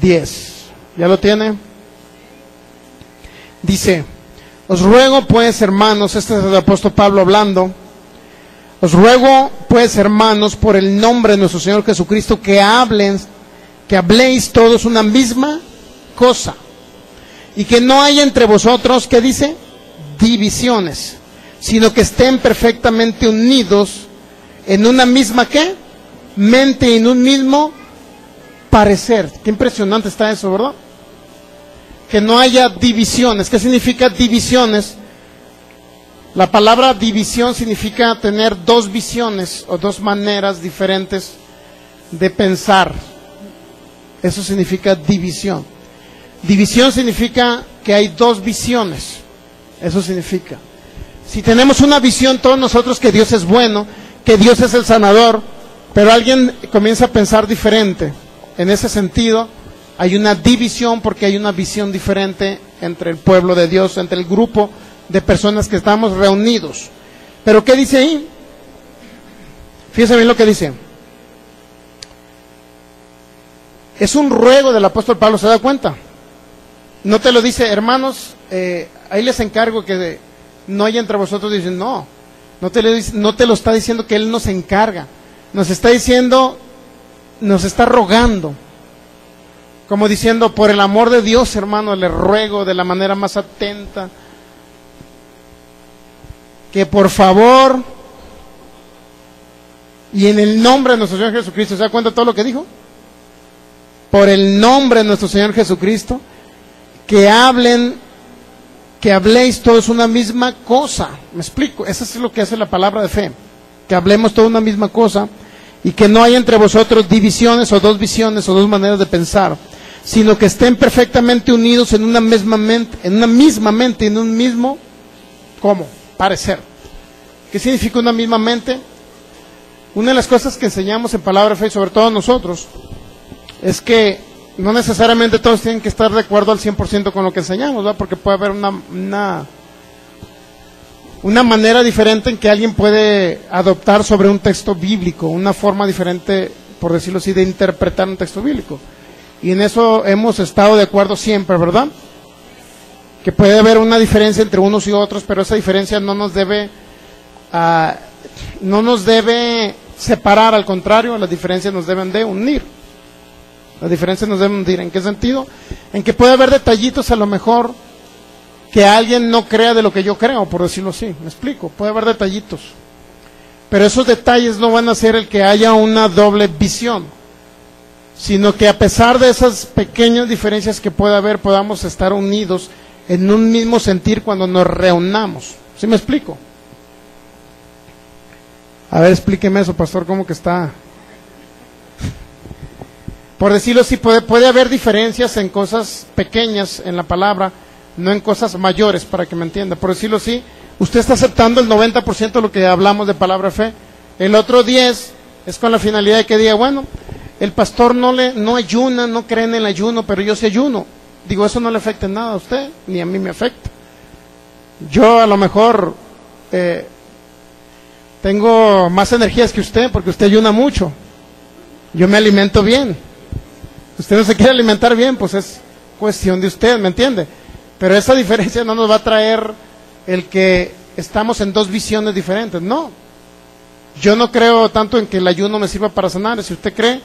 10. ¿Ya lo tiene? Dice, os ruego pues, hermanos, este es el apóstol Pablo hablando, os ruego pues, hermanos, por el nombre de nuestro Señor Jesucristo, que habléis todos una misma cosa, y que no haya entre vosotros, ¿qué dice? Divisiones, sino que estén perfectamente unidos en una misma, ¿qué? Mente y en un mismo parecer. Qué impresionante está eso, ¿verdad? Que no haya divisiones. ¿Qué significa divisiones? La palabra división significa tener dos visiones o dos maneras diferentes de pensar. Eso significa división. División significa que hay dos visiones. Eso significa. Si tenemos una visión todos nosotros que Dios es bueno, que Dios es el sanador, pero alguien comienza a pensar diferente, en ese sentido hay una división porque hay una visión diferente entre el pueblo de Dios, entre el grupo de personas que estamos reunidos. Pero ¿qué dice ahí? Fíjense bien lo que dice. Es un ruego del apóstol Pablo, ¿se da cuenta? No te lo dice, hermanos, ahí les encargo que no haya entre vosotros. Dicen, no te lo está diciendo que Él nos encarga. Nos está diciendo, nos está rogando. Como diciendo, por el amor de Dios, hermano, le ruego de la manera más atenta que por favor, y en el nombre de nuestro Señor Jesucristo, ¿se da cuenta de todo lo que dijo? Por el nombre de nuestro Señor Jesucristo, que habléis todos una misma cosa. ¿Me explico? Eso es lo que hace la palabra de fe, que hablemos todos una misma cosa, y que no haya entre vosotros divisiones o dos visiones o dos maneras de pensar, sino que estén perfectamente unidos en una misma mente, en un mismo, ¿cómo? Parecer. ¿Qué significa una misma mente? Una de las cosas que enseñamos en Palabra de Fe, sobre todo nosotros, es que no necesariamente todos tienen que estar de acuerdo al 100% con lo que enseñamos, ¿verdad? Porque puede haber una manera diferente en que alguien puede adoptar sobre un texto bíblico, una forma diferente, por decirlo así, de interpretar un texto bíblico. Y en eso hemos estado de acuerdo siempre, ¿verdad? Que puede haber una diferencia entre unos y otros, pero esa diferencia no nos debe separar, al contrario, las diferencias nos deben de unir. Las diferencias nos deben unir. ¿En qué sentido? En que puede haber detallitos a lo mejor que alguien no crea de lo que yo creo, por decirlo así. ¿Me explico? Puede haber detallitos. Pero esos detalles no van a ser el que haya una doble visión, sino que a pesar de esas pequeñas diferencias que pueda haber, podamos estar unidos en un mismo sentir cuando nos reunamos. ¿Sí me explico? A ver, explíqueme eso, pastor, ¿cómo que está? Por decirlo así, puede haber diferencias en cosas pequeñas en la palabra, no en cosas mayores, para que me entienda. Por decirlo así, usted está aceptando el 90% de lo que hablamos de palabra fe. El otro 10% es con la finalidad de que diga, bueno, el pastor no ayuna, no cree en el ayuno, pero yo sí ayuno. Digo, eso no le afecta en nada a usted, ni a mí me afecta. Yo a lo mejor tengo más energías que usted, porque usted ayuna mucho. Yo me alimento bien. Usted no se quiere alimentar bien, pues es cuestión de usted, ¿me entiende? Pero esa diferencia no nos va a traer el que estamos en dos visiones diferentes, no. Yo no creo tanto en que el ayuno me sirva para sanar. Si usted cree,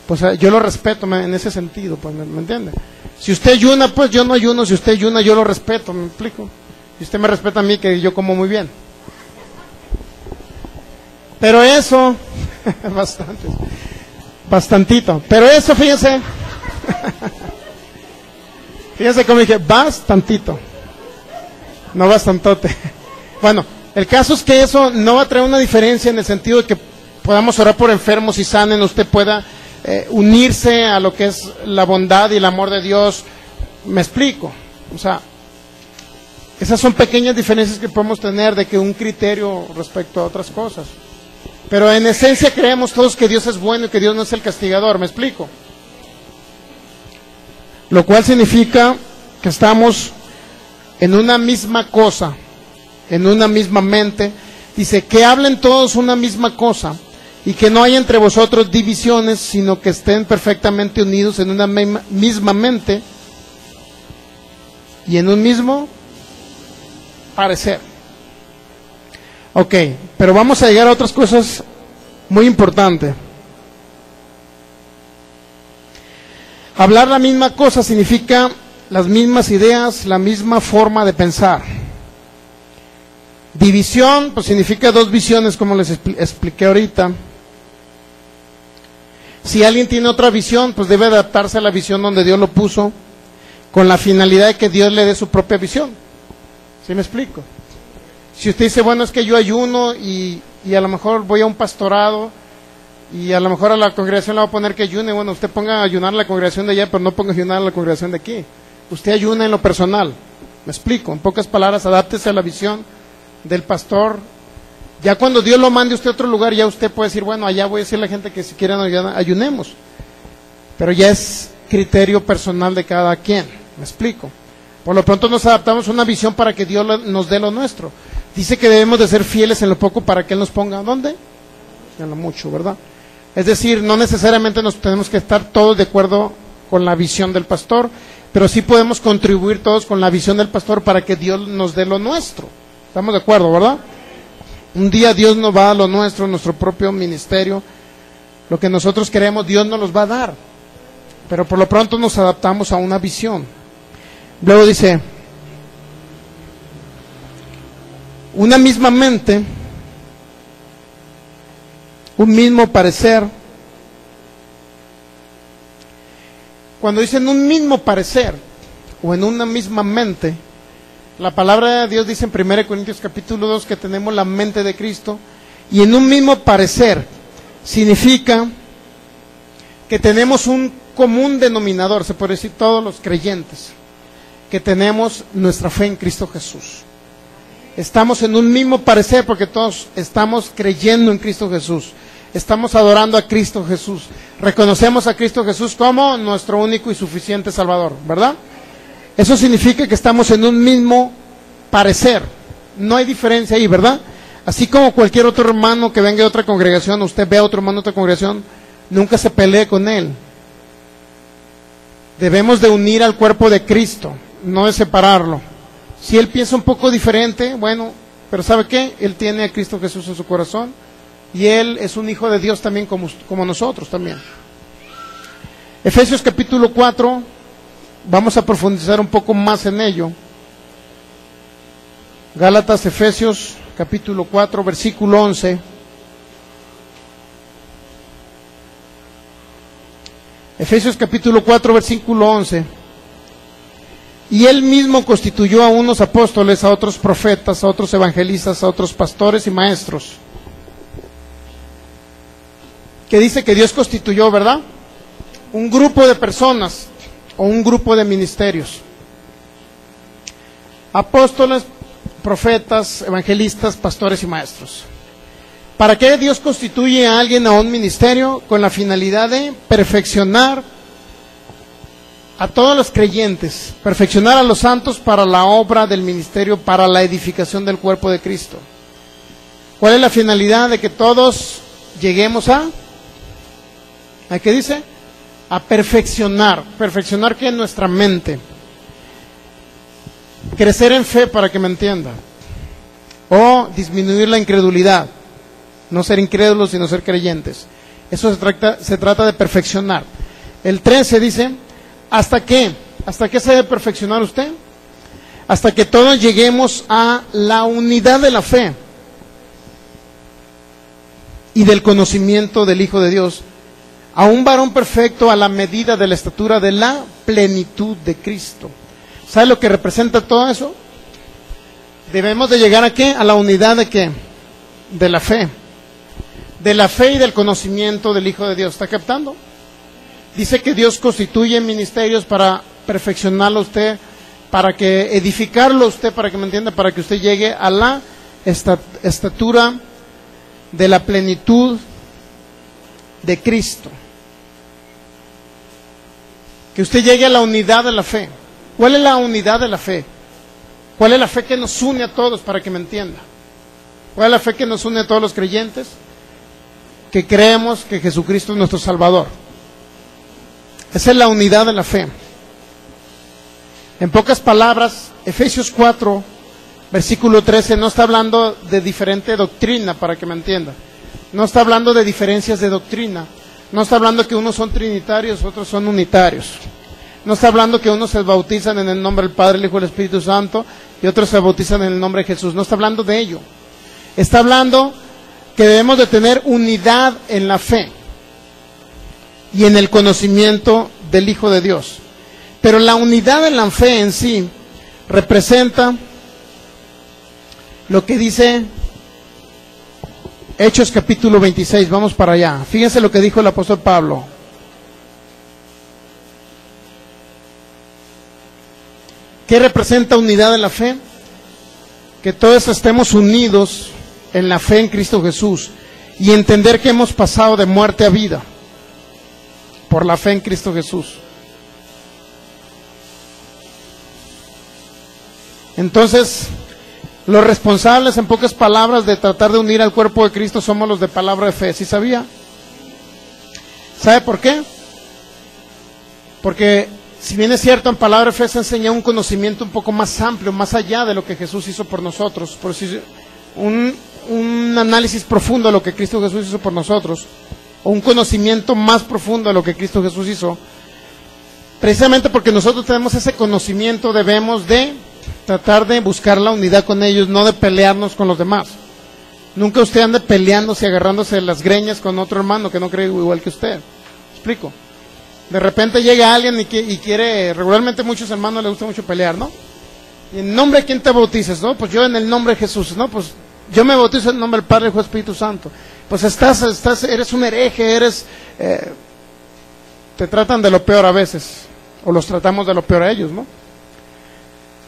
pues yo lo respeto en ese sentido, pues, ¿me entiende? Si usted ayuna, pues yo no ayuno. Si usted ayuna, yo lo respeto, ¿me explico? Y usted me respeta a mí, que yo como muy bien. Pero eso, bastantito. Pero eso, fíjense, fíjense cómo dije, bastantito, no bastantote. Bueno, el caso es que eso no va a traer una diferencia en el sentido de que podamos orar por enfermos y sanen, usted pueda unirse a lo que es la bondad y el amor de Dios. Me explico, o sea, esas son pequeñas diferencias que podemos tener de que un criterio respecto a otras cosas. Pero en esencia creemos todos que Dios es bueno y que Dios no es el castigador, ¿me explico? Lo cual significa que estamos en una misma cosa, en una misma mente. Dice, que hablen todos una misma cosa y que no haya entre vosotros divisiones, sino que estén perfectamente unidos en una misma mente y en un mismo parecer. Ok, pero vamos a llegar a otras cosas muy importantes. Hablar la misma cosa significa las mismas ideas, la misma forma de pensar. División, pues significa dos visiones, como les expliqué ahorita. Si alguien tiene otra visión, pues debe adaptarse a la visión donde Dios lo puso, con la finalidad de que Dios le dé su propia visión. ¿Sí me explico? Si usted dice, bueno, es que yo ayuno y a lo mejor voy a un pastorado y a lo mejor a la congregación le va a poner que ayune, bueno, usted ponga a ayunar a la congregación de allá, pero no ponga a ayunar a la congregación de aquí. Usted ayuna en lo personal. ¿Me explico? En pocas palabras, adáptese a la visión del pastor. Ya cuando Dios lo mande a usted a otro lugar, ya usted puede decir, bueno, allá voy a decirle a la gente que si quieren ayunemos. Pero ya es criterio personal de cada quien, ¿me explico? Por lo pronto nos adaptamos a una visión para que Dios nos dé lo nuestro. Dice que debemos de ser fieles en lo poco para que Él nos ponga, ¿dónde? En lo mucho, ¿verdad? Es decir, no necesariamente nos tenemos que estar todos de acuerdo con la visión del pastor, pero sí podemos contribuir todos con la visión del pastor para que Dios nos dé lo nuestro. ¿Estamos de acuerdo, verdad? Un día Dios nos va a dar lo nuestro, nuestro propio ministerio. Lo que nosotros queremos, Dios nos los va a dar. Pero por lo pronto nos adaptamos a una visión. Luego dice, una misma mente, un mismo parecer. Cuando dicen un mismo parecer o en una misma mente, la palabra de Dios dice en 1 Corintios capítulo 2 que tenemos la mente de Cristo, y en un mismo parecer significa que tenemos un común denominador, se puede decir todos los creyentes, que tenemos nuestra fe en Cristo Jesús. Estamos en un mismo parecer porque todos estamos creyendo en Cristo Jesús. Estamos adorando a Cristo Jesús. Reconocemos a Cristo Jesús como nuestro único y suficiente Salvador, ¿verdad? Eso significa que estamos en un mismo parecer. No hay diferencia ahí, ¿verdad? Así como cualquier otro hermano que venga de otra congregación, usted ve a otro hermano de otra congregación, nunca se pelee con él. Debemos de unir al cuerpo de Cristo, no de separarlo. Si él piensa un poco diferente, bueno, pero ¿sabe qué? Él tiene a Cristo Jesús en su corazón y él es un hijo de Dios también como nosotros también. Efesios capítulo 4, vamos a profundizar un poco más en ello. Gálatas, Efesios capítulo 4, versículo 11. Efesios capítulo 4, versículo 11. Y él mismo constituyó a unos apóstoles, a otros profetas, a otros evangelistas, a otros pastores y maestros. Que dice que Dios constituyó, ¿verdad? Un grupo de personas o un grupo de ministerios. Apóstoles, profetas, evangelistas, pastores y maestros. ¿Para qué Dios constituye a alguien a un ministerio? Con la finalidad de perfeccionar a todos los creyentes, perfeccionar a los santos para la obra del ministerio, para la edificación del cuerpo de Cristo. ¿Cuál es la finalidad? De que todos lleguemos ¿a qué dice? A perfeccionar. ¿Perfeccionar qué? Nuestra mente. Crecer en fe, para que me entienda. O disminuir la incredulidad. No ser incrédulos, sino ser creyentes. Eso se trata de perfeccionar. El 13 dice, ¿hasta qué? ¿Hasta qué se debe perfeccionar usted? Hasta que todos lleguemos a la unidad de la fe y del conocimiento del Hijo de Dios, a un varón perfecto a la medida de la estatura de la plenitud de Cristo. ¿Sabe lo que representa todo eso? Debemos de llegar ¿a qué? A la unidad de ¿qué? De la fe. De la fe y del conocimiento del Hijo de Dios. ¿Está captando? Dice que Dios constituye ministerios para perfeccionarlo a usted, para que edificarlo a usted, para que me entienda, para que usted llegue a la estatura de la plenitud de Cristo. Que usted llegue a la unidad de la fe. ¿Cuál es la unidad de la fe? ¿Cuál es la fe que nos une a todos, para que me entienda? ¿Cuál es la fe que nos une a todos los creyentes? Que creemos que Jesucristo es nuestro Salvador. Esa es la unidad de la fe. En pocas palabras, Efesios 4, versículo 13, no está hablando de diferente doctrina, para que me entienda. No está hablando de diferencias de doctrina. No está hablando que unos son trinitarios, otros son unitarios. No está hablando que unos se bautizan en el nombre del Padre, el Hijo y el Espíritu Santo, y otros se bautizan en el nombre de Jesús. No está hablando de ello. Está hablando que debemos de tener unidad en la fe y en el conocimiento del Hijo de Dios. Pero la unidad en la fe en sí representa lo que dice Hechos capítulo 26. Vamos para allá. Fíjense lo que dijo el apóstol Pablo. ¿Qué representa unidad en la fe? que todos estemos unidos en la fe en Cristo Jesús y entender que hemos pasado de muerte a vida por la fe en Cristo Jesús. Entonces, los responsables, en pocas palabras, de tratar de unir al cuerpo de Cristo somos los de palabra de fe. ¿Sí sabía? ¿Sabe por qué? Porque si bien es cierto, en palabra de fe se enseña un conocimiento un poco más amplio, más allá de lo que Jesús hizo por nosotros, por decir, un análisis profundo de lo que Cristo Jesús hizo por nosotros, o un conocimiento más profundo de lo que Cristo Jesús hizo. Precisamente porque nosotros tenemos ese conocimiento, debemos de tratar de buscar la unidad con ellos, no de pelearnos con los demás. Nunca usted ande peleándose y agarrándose de las greñas con otro hermano que no cree igual que usted. ¿Me explico? De repente llega alguien y quiere, regularmente muchos hermanos les gusta mucho pelear, ¿no? ¿Y en nombre de quién te bautizas? No, pues yo en el nombre de Jesús, ¿no? Pues yo me bautizo en el nombre del Padre, Hijo y Espíritu Santo. Pues eres un hereje, te tratan de lo peor a veces, o los tratamos de lo peor a ellos, ¿no?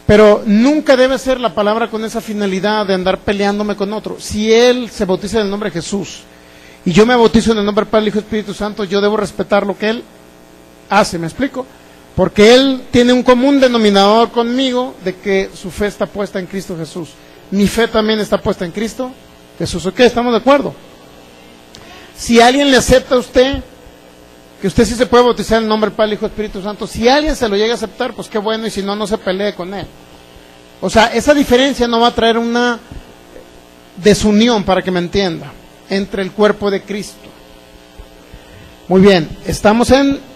Pero nunca debe ser la palabra con esa finalidad de andar peleándome con otro. Si él se bautiza en el nombre de Jesús y yo me bautizo en el nombre del Padre, Hijo y Espíritu Santo, yo debo respetar lo que él hace, ¿me explico? Porque él tiene un común denominador conmigo de que su fe está puesta en Cristo Jesús. Mi fe también está puesta en Cristo Jesús. ¿Ok? ¿Estamos de acuerdo? Si alguien le acepta a usted, que usted sí se puede bautizar en el nombre del Padre, Hijo y Espíritu Santo, si alguien se lo llega a aceptar, pues qué bueno, y si no, no se pelee con él. O sea, esa diferencia no va a traer una desunión, para que me entienda, entre el cuerpo de Cristo. Muy bien, estamos en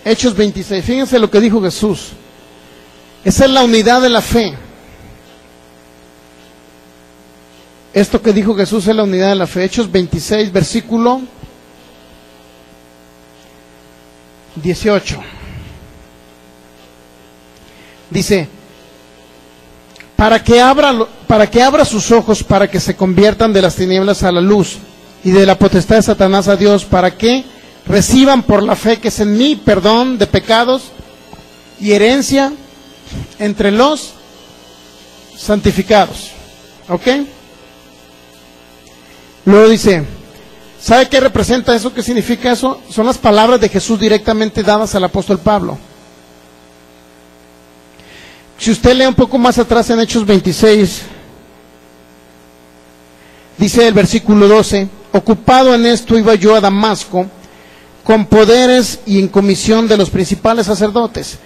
Hechos 26, fíjense lo que dijo Jesús. Esa es la unidad de la fe. Esto que dijo Jesús es la unidad de la fe. Hechos 26, versículo 18. Dice, para que abra sus ojos, para que se conviertan de las tinieblas a la luz y de la potestad de Satanás a Dios, para que reciban por la fe que es en mí perdón de pecados y herencia entre los santificados. ¿Ok? Luego dice, ¿sabe qué representa eso? ¿Qué significa eso? Son las palabras de Jesús directamente dadas al apóstol Pablo. Si usted lee un poco más atrás en Hechos 26, dice el versículo 12, ocupado en esto iba yo a Damasco, con poderes y en comisión de los principales sacerdotes.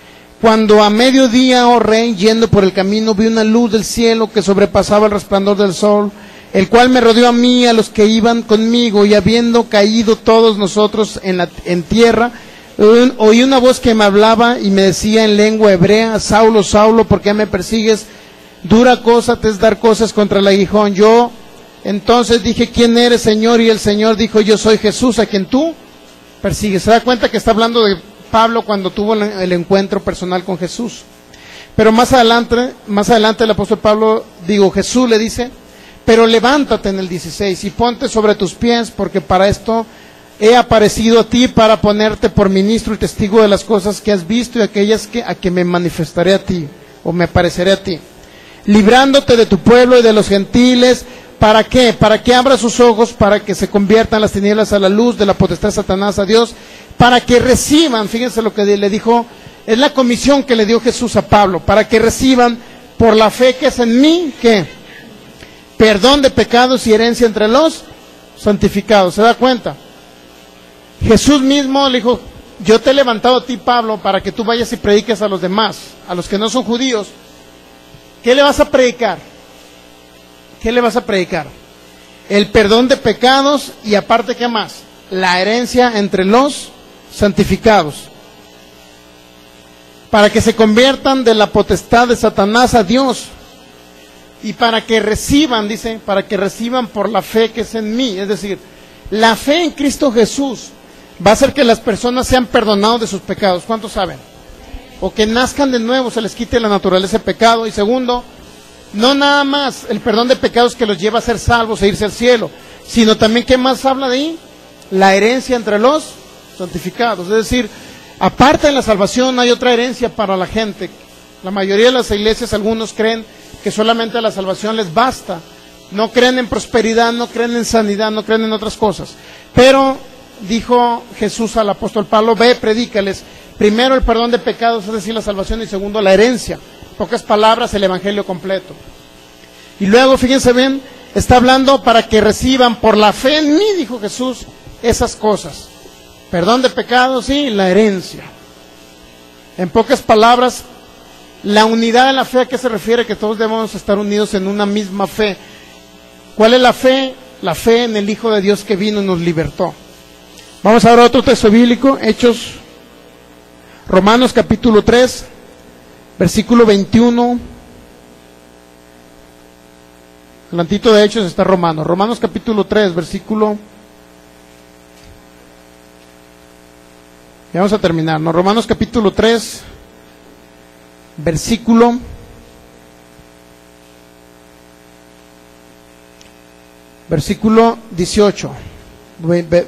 Cuando a mediodía, oh rey, yendo por el camino, vi una luz del cielo que sobrepasaba el resplandor del sol, el cual me rodeó a mí, a los que iban conmigo, y habiendo caído todos nosotros en tierra, oí una voz que me hablaba y me decía en lengua hebrea, Saulo, Saulo, ¿por qué me persigues? Dura cosa te es dar cosas contra el aguijón. Yo entonces dije, ¿quién eres, Señor? Y el Señor dijo, yo soy Jesús, a quien tú persigues. Se da cuenta que está hablando de Pablo cuando tuvo el encuentro personal con Jesús. Pero más adelante el apóstol Pablo, Jesús le dice, pero levántate en el 16 y ponte sobre tus pies, porque para esto he aparecido a ti, para ponerte por ministro y testigo de las cosas que has visto y aquellas a que me manifestaré a ti, o me apareceré a ti, librándote de tu pueblo y de los gentiles. ¿Para qué? Para que abra sus ojos, para que se conviertan las tinieblas a la luz, de la potestad de Satanás a Dios, para que reciban, fíjense lo que le dijo, es la comisión que le dio Jesús a Pablo, para que reciban por la fe que es en mí, ¿qué? Perdón de pecados y herencia entre los santificados. ¿Se da cuenta? Jesús mismo le dijo, yo te he levantado a ti, Pablo, para que tú vayas y prediques a los demás, a los que no son judíos. ¿Qué le vas a predicar? ¿Qué le vas a predicar? El perdón de pecados y aparte, ¿qué más? La herencia entre los santificados. Para que se conviertan de la potestad de Satanás a Dios. Y para que reciban, dice, para que reciban por la fe que es en mí. Es decir, la fe en Cristo Jesús va a hacer que las personas sean perdonados de sus pecados. ¿Cuántos saben? O que nazcan de nuevo, se les quite la naturaleza de pecado. Y segundo, no nada más el perdón de pecados que los lleva a ser salvos e irse al cielo, sino también, ¿qué más habla de ahí? La herencia entre los santificados. Es decir, aparte de la salvación hay otra herencia para la gente. La mayoría de las iglesias, algunos creen que solamente la salvación les basta. No creen en prosperidad, no creen en sanidad, no creen en otras cosas. Pero dijo Jesús al apóstol Pablo, ve, predícales, primero el perdón de pecados, es decir, la salvación, y segundo, la herencia. En pocas palabras, el evangelio completo. Y luego, fíjense bien, está hablando para que reciban por la fe en mí, dijo Jesús, esas cosas. Perdón de pecados y la herencia. En pocas palabras, la unidad en la fe, ¿a qué se refiere? Que todos debemos estar unidos en una misma fe. ¿Cuál es la fe? La fe en el Hijo de Dios que vino y nos libertó. Vamos ahora a otro texto bíblico, Hechos, Romanos capítulo 3, versículo 21. Adelantito de Hechos está Romanos. Romanos capítulo 3, versículo... Ya vamos a terminar, ¿no? Romanos capítulo 3, versículo 18,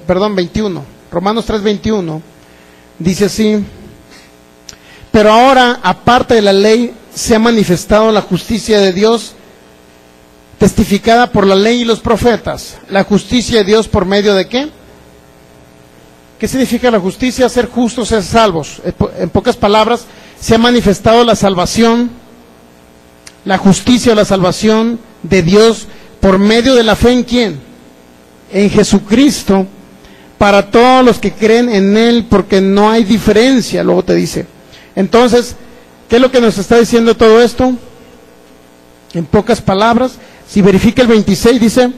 perdón, 21. Romanos 3, 21. Dice así: pero ahora, aparte de la ley, se ha manifestado la justicia de Dios, testificada por la ley y los profetas. La justicia de Dios por medio de ¿qué? ¿Qué significa la justicia? Ser justos, ser salvos. En pocas palabras, se ha manifestado la salvación, la justicia o la salvación de Dios por medio de la fe en ¿quién? En Jesucristo, para todos los que creen en Él, porque no hay diferencia, luego te dice. Entonces, ¿qué es lo que nos está diciendo todo esto? En pocas palabras, si verifica el 26, dice,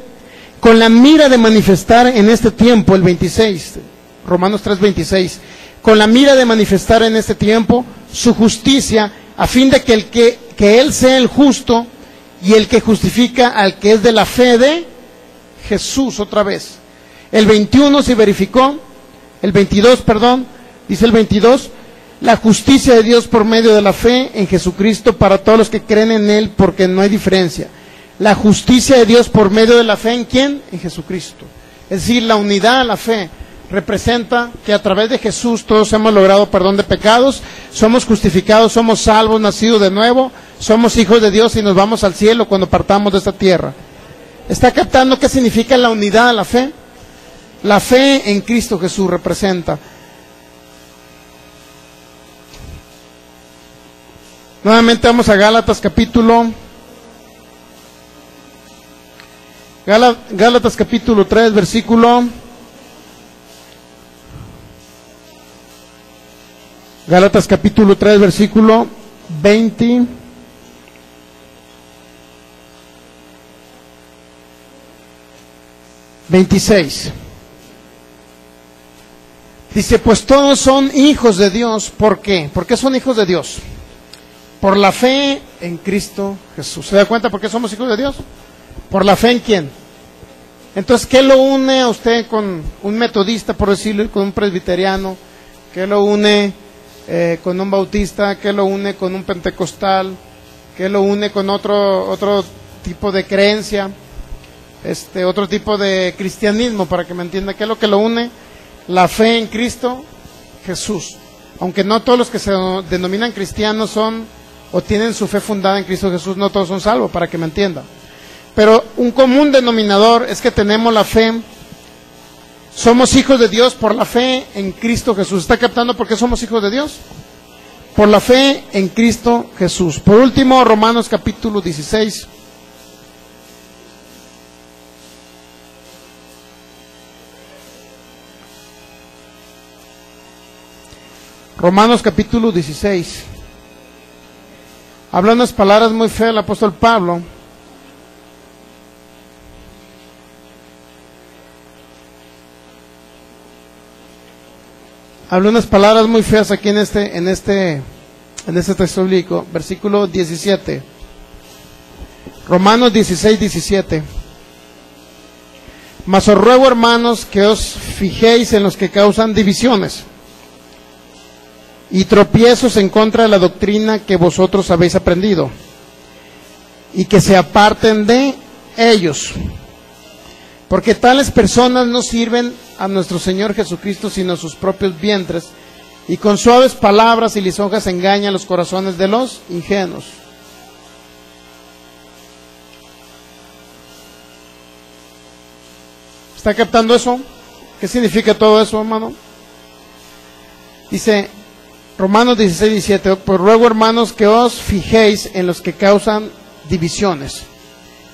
con la mira de manifestar en este tiempo, el 26, Romanos 3, 26, con la mira de manifestar en este tiempo su justicia, a fin de que Él sea el justo y el que justifica al que es de la fe de Jesús. Otra vez, el 21 se verificó, el 22, perdón, dice el 22, la justicia de Dios por medio de la fe en Jesucristo para todos los que creen en Él, porque no hay diferencia. La justicia de Dios por medio de la fe en ¿quién? En Jesucristo. Es decir, la unidad, la fe, representa que a través de Jesús todos hemos logrado perdón de pecados, somos justificados, somos salvos, nacidos de nuevo, somos hijos de Dios y nos vamos al cielo cuando partamos de esta tierra. ¿Está captando qué significa la unidad, la fe? La fe en Cristo Jesús representa. Nuevamente vamos a Gálatas capítulo 3, versículo... Gálatas capítulo 3, versículo 20. ...26... Dice, pues todos son hijos de Dios. ¿Por qué? ¿Por qué son hijos de Dios? Por la fe en Cristo Jesús. ¿Se da cuenta por qué somos hijos de Dios? ¿Por la fe en quién? Entonces, ¿qué lo une a usted con un metodista, por decirlo, con un presbiteriano? ¿Qué lo une con un bautista? ¿Qué lo une con un pentecostal? ¿Qué lo une con otro tipo de creencia? Otro tipo de cristianismo, para que me entienda. ¿Qué es lo que lo une? La fe en Cristo Jesús. Aunque no todos los que se denominan cristianos son o tienen su fe fundada en Cristo Jesús, no todos son salvos, para que me entienda. Pero un común denominador es que tenemos la fe, somos hijos de Dios por la fe en Cristo Jesús. ¿Está captando por qué somos hijos de Dios? Por la fe en Cristo Jesús. Por último, Romanos capítulo 16. Romanos capítulo 16. Habla unas palabras muy feas el apóstol Pablo. Habla unas palabras muy feas aquí en este texto bíblico, versículo 17. Romanos 16, 17. Mas os ruego, hermanos, que os fijéis en los que causan divisiones y tropiezos en contra de la doctrina que vosotros habéis aprendido, y que se aparten de ellos, porque tales personas no sirven a nuestro Señor Jesucristo, sino a sus propios vientres, y con suaves palabras y lisonjas engañan los corazones de los ingenuos. ¿Está captando eso? ¿Qué significa todo eso, hermano? Dice Romanos 16:17, pues ruego, hermanos, que os fijéis en los que causan divisiones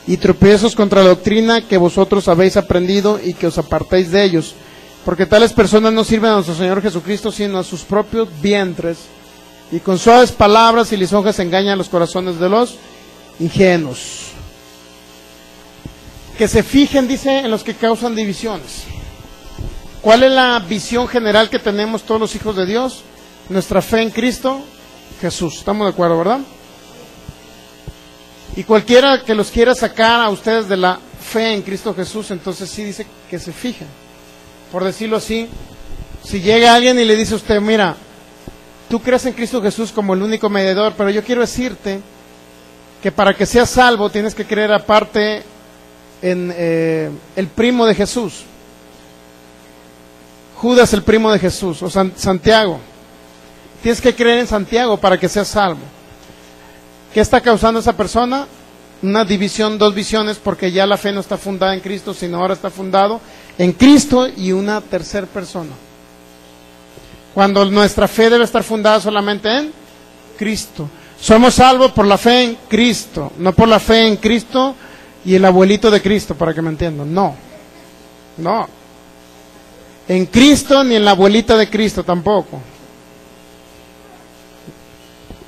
y tropiezos contra la doctrina que vosotros habéis aprendido y que os apartéis de ellos, porque tales personas no sirven a nuestro Señor Jesucristo, sino a sus propios vientres, y con suaves palabras y lisonjas engañan los corazones de los ingenuos. Que se fijen, dice, en los que causan divisiones. ¿Cuál es la visión general que tenemos todos los hijos de Dios? Nuestra fe en Cristo Jesús. ¿Estamos de acuerdo, verdad? Y cualquiera que los quiera sacar a ustedes de la fe en Cristo Jesús, entonces sí dice que se fijen. Por decirlo así, si llega alguien y le dice a usted, mira, tú crees en Cristo Jesús como el único mediador, pero yo quiero decirte que para que seas salvo tienes que creer aparte en el primo de Jesús, Judas, el primo de Jesús, o Santiago. Tienes que creer en Santiago para que seas salvo. ¿Qué está causando esa persona? Una división, dos visiones, porque ya la fe no está fundada en Cristo, sino ahora está fundado en Cristo y una tercera persona. Cuando nuestra fe debe estar fundada solamente en Cristo. Somos salvos por la fe en Cristo, no por la fe en Cristo y el abuelito de Cristo, para que me entiendan. No, no. En Cristo ni en la abuelita de Cristo tampoco.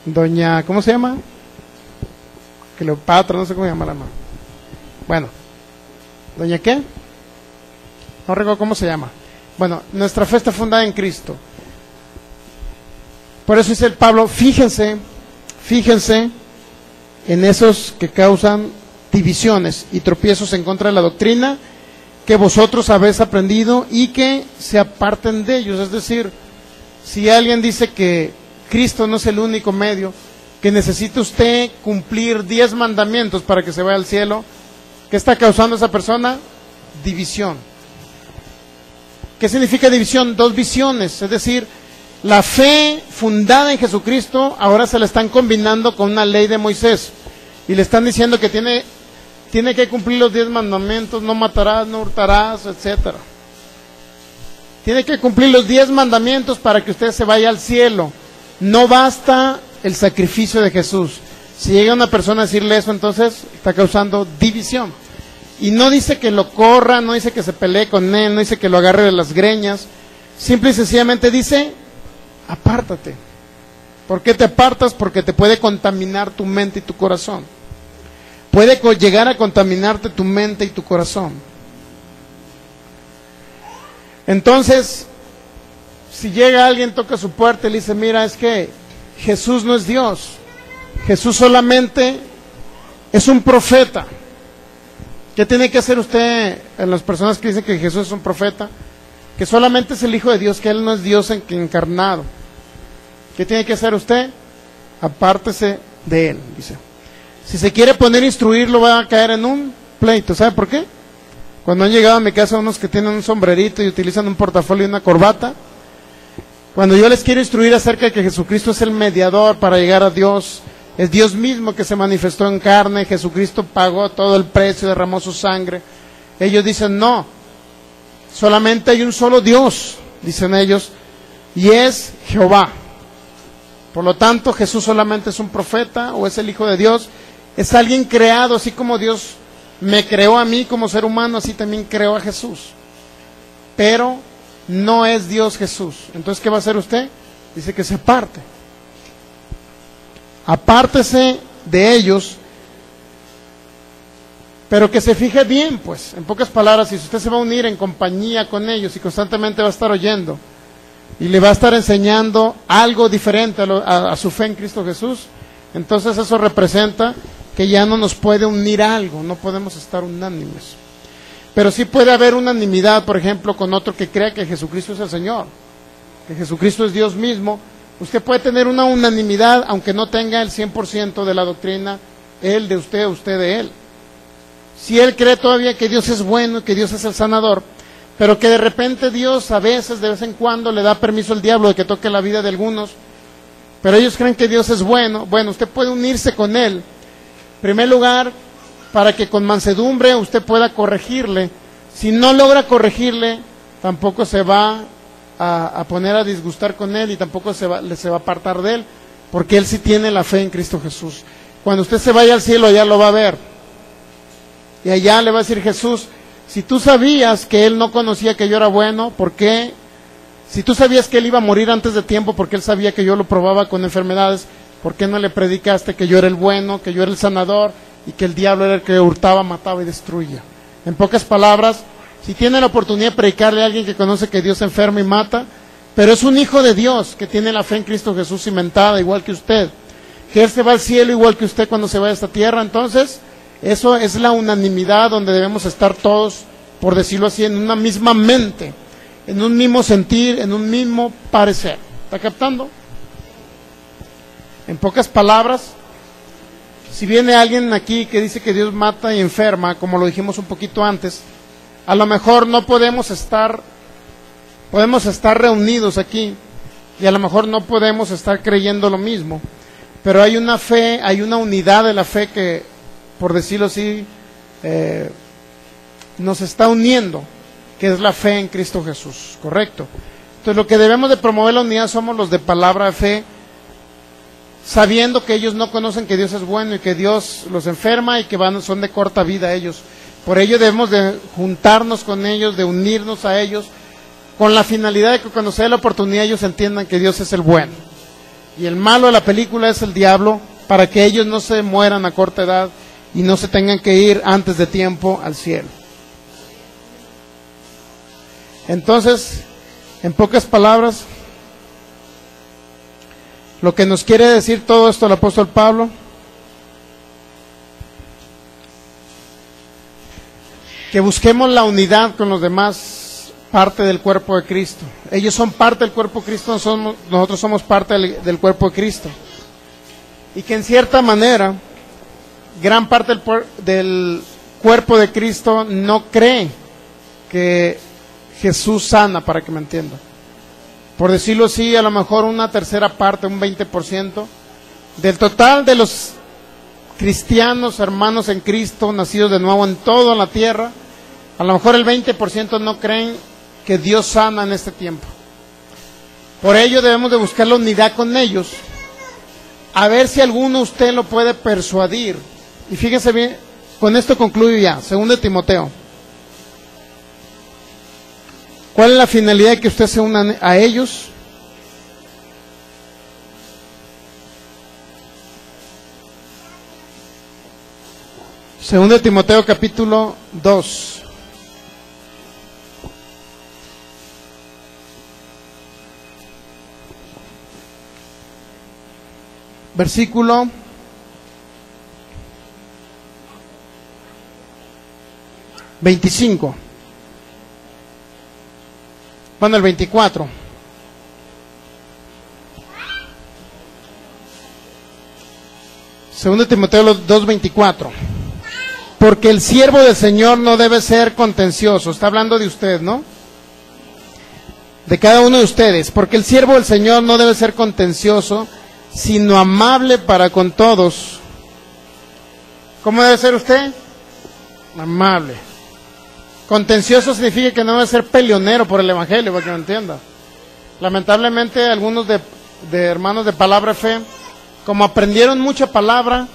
Doña, ¿cómo se llama? Cleopatra, no sé cómo se llama la mamá. Bueno, ¿doña qué? No recuerdo cómo se llama. Bueno, nuestra fe está fundada en Cristo. Por eso dice el Pablo, fíjense en esos que causan divisiones y tropiezos en contra de la doctrina que vosotros habéis aprendido y que se aparten de ellos. Es decir, si alguien dice que Cristo no es el único medio, que necesita usted cumplir 10 mandamientos para que se vaya al cielo, ¿qué está causando esa persona? División. ¿Qué significa división? Dos visiones, es decir, la fe fundada en Jesucristo ahora se la están combinando con una ley de Moisés y le están diciendo que tiene que cumplir los 10 mandamientos, no matarás, no hurtarás, etcétera. Tiene que cumplir los 10 mandamientos para que usted se vaya al cielo. No basta el sacrificio de Jesús. Si llega una persona a decirle eso, entonces está causando división. Y no dice que lo corra, no dice que se pelee con él, no dice que lo agarre de las greñas. Simple y sencillamente dice, apártate. ¿Por qué te apartas? Porque te puede contaminar tu mente y tu corazón. Puede llegar a contaminarte tu mente y tu corazón. Entonces, si llega alguien, toca su puerta y le dice, mira, es que Jesús no es Dios. Jesús solamente es un profeta. ¿Qué tiene que hacer usted en las personas que dicen que Jesús es un profeta? Que solamente es el Hijo de Dios, que Él no es Dios encarnado. ¿Qué tiene que hacer usted? Apártese de Él, dice. Si se quiere poner a instruirlo, va a caer en un pleito. ¿Sabe por qué? Cuando han llegado a mi casa unos que tienen un sombrerito y utilizan un portafolio y una corbata, cuando yo les quiero instruir acerca de que Jesucristo es el mediador para llegar a Dios, es Dios mismo que se manifestó en carne, Jesucristo pagó todo el precio, derramó su sangre, ellos dicen no, solamente hay un solo Dios, dicen ellos, y es Jehová. Por lo tanto, Jesús solamente es un profeta o es el Hijo de Dios, es alguien creado, así como Dios me creó a mí como ser humano, así también creó a Jesús. Pero no es Dios Jesús. Entonces, ¿qué va a hacer usted? Dice que se aparte. Apártese de ellos, pero que se fije bien, pues. En pocas palabras, si usted se va a unir en compañía con ellos y constantemente va a estar oyendo y le va a estar enseñando algo diferente a su fe en Cristo Jesús, entonces eso representa que ya no nos puede unir algo, no podemos estar unánimes. Pero sí puede haber unanimidad, por ejemplo, con otro que crea que Jesucristo es el Señor, que Jesucristo es Dios mismo. Usted puede tener una unanimidad, aunque no tenga el 100% de la doctrina, él de usted, usted de él. Si él cree todavía que Dios es bueno, que Dios es el sanador, pero que de repente Dios a veces, de vez en cuando, le da permiso al diablo de que toque la vida de algunos, pero ellos creen que Dios es bueno, usted puede unirse con él. En primer lugar, para que con mansedumbre usted pueda corregirle Si no logra corregirle, tampoco se va a poner a disgustar con él y tampoco se va a apartar de él, porque él sí tiene la fe en Cristo Jesús. Cuando usted se vaya al cielo, allá lo va a ver. Y allá le va a decir Jesús, si tú sabías que él no conocía que yo era bueno, ¿por qué? Si tú sabías que él iba a morir antes de tiempo porque él sabía que yo lo probaba con enfermedades, ¿por qué no le predicaste que yo era el bueno, que yo era el sanador y que el diablo era el que hurtaba, mataba y destruía? En pocas palabras, si tiene la oportunidad de predicarle a alguien que conoce que Dios enferma y mata, pero es un hijo de Dios que tiene la fe en Cristo Jesús cimentada igual que usted, que él se va al cielo igual que usted cuando se va a esta tierra, entonces eso es la unanimidad donde debemos estar todos, por decirlo así, en una misma mente, en un mismo sentir, en un mismo parecer. ¿Está captando? En pocas palabras, si viene alguien aquí que dice que Dios mata y enferma, como lo dijimos un poquito antes, a lo mejor no podemos estar reunidos aquí y a lo mejor no podemos estar creyendo lo mismo, pero hay una fe, hay una unidad de la fe que, por decirlo así, nos está uniendo, que es la fe en Cristo Jesús, ¿correcto? Entonces lo que debemos de promover la unidad somos los de palabra de fe, sabiendo que ellos no conocen que Dios es bueno y que Dios los enferma y que son de corta vida ellos. Por ello debemos de juntarnos con ellos, de unirnos a ellos, con la finalidad de que cuando se dé la oportunidad ellos entiendan que Dios es el bueno. Y el malo de la película es el diablo, para que ellos no se mueran a corta edad y no se tengan que ir antes de tiempo al cielo. Entonces, en pocas palabras, lo que nos quiere decir todo esto el apóstol Pablo, que busquemos la unidad con los demás, parte del cuerpo de Cristo. Ellos son parte del cuerpo de Cristo, nosotros somos parte del cuerpo de Cristo. Y que en cierta manera, gran parte del cuerpo de Cristo no cree que Jesús sana, para que me entienda. Por decirlo así, a lo mejor una tercera parte, un 20%, del total de los cristianos, hermanos en Cristo, nacidos de nuevo en toda la tierra, a lo mejor el 20% no creen que Dios sana en este tiempo. Por ello debemos de buscar la unidad con ellos, a ver si alguno usted lo puede persuadir. Y fíjense bien, con esto concluyo ya, 2 Timoteo. ¿Cuál es la finalidad de que usted se una a ellos? Segundo de Timoteo capítulo 2. Versículo 25. Bueno, el 24. Segundo de Timoteo 2:24. Porque el siervo del Señor no debe ser contencioso. Está hablando de usted, ¿no? De cada uno de ustedes. Porque el siervo del Señor no debe ser contencioso, sino amable para con todos. ¿Cómo debe ser usted? Amable. Contencioso significa que no debe ser peleonero por el evangelio, para que me entienda. Lamentablemente algunos de hermanos de palabra fe, como aprendieron mucha palabra,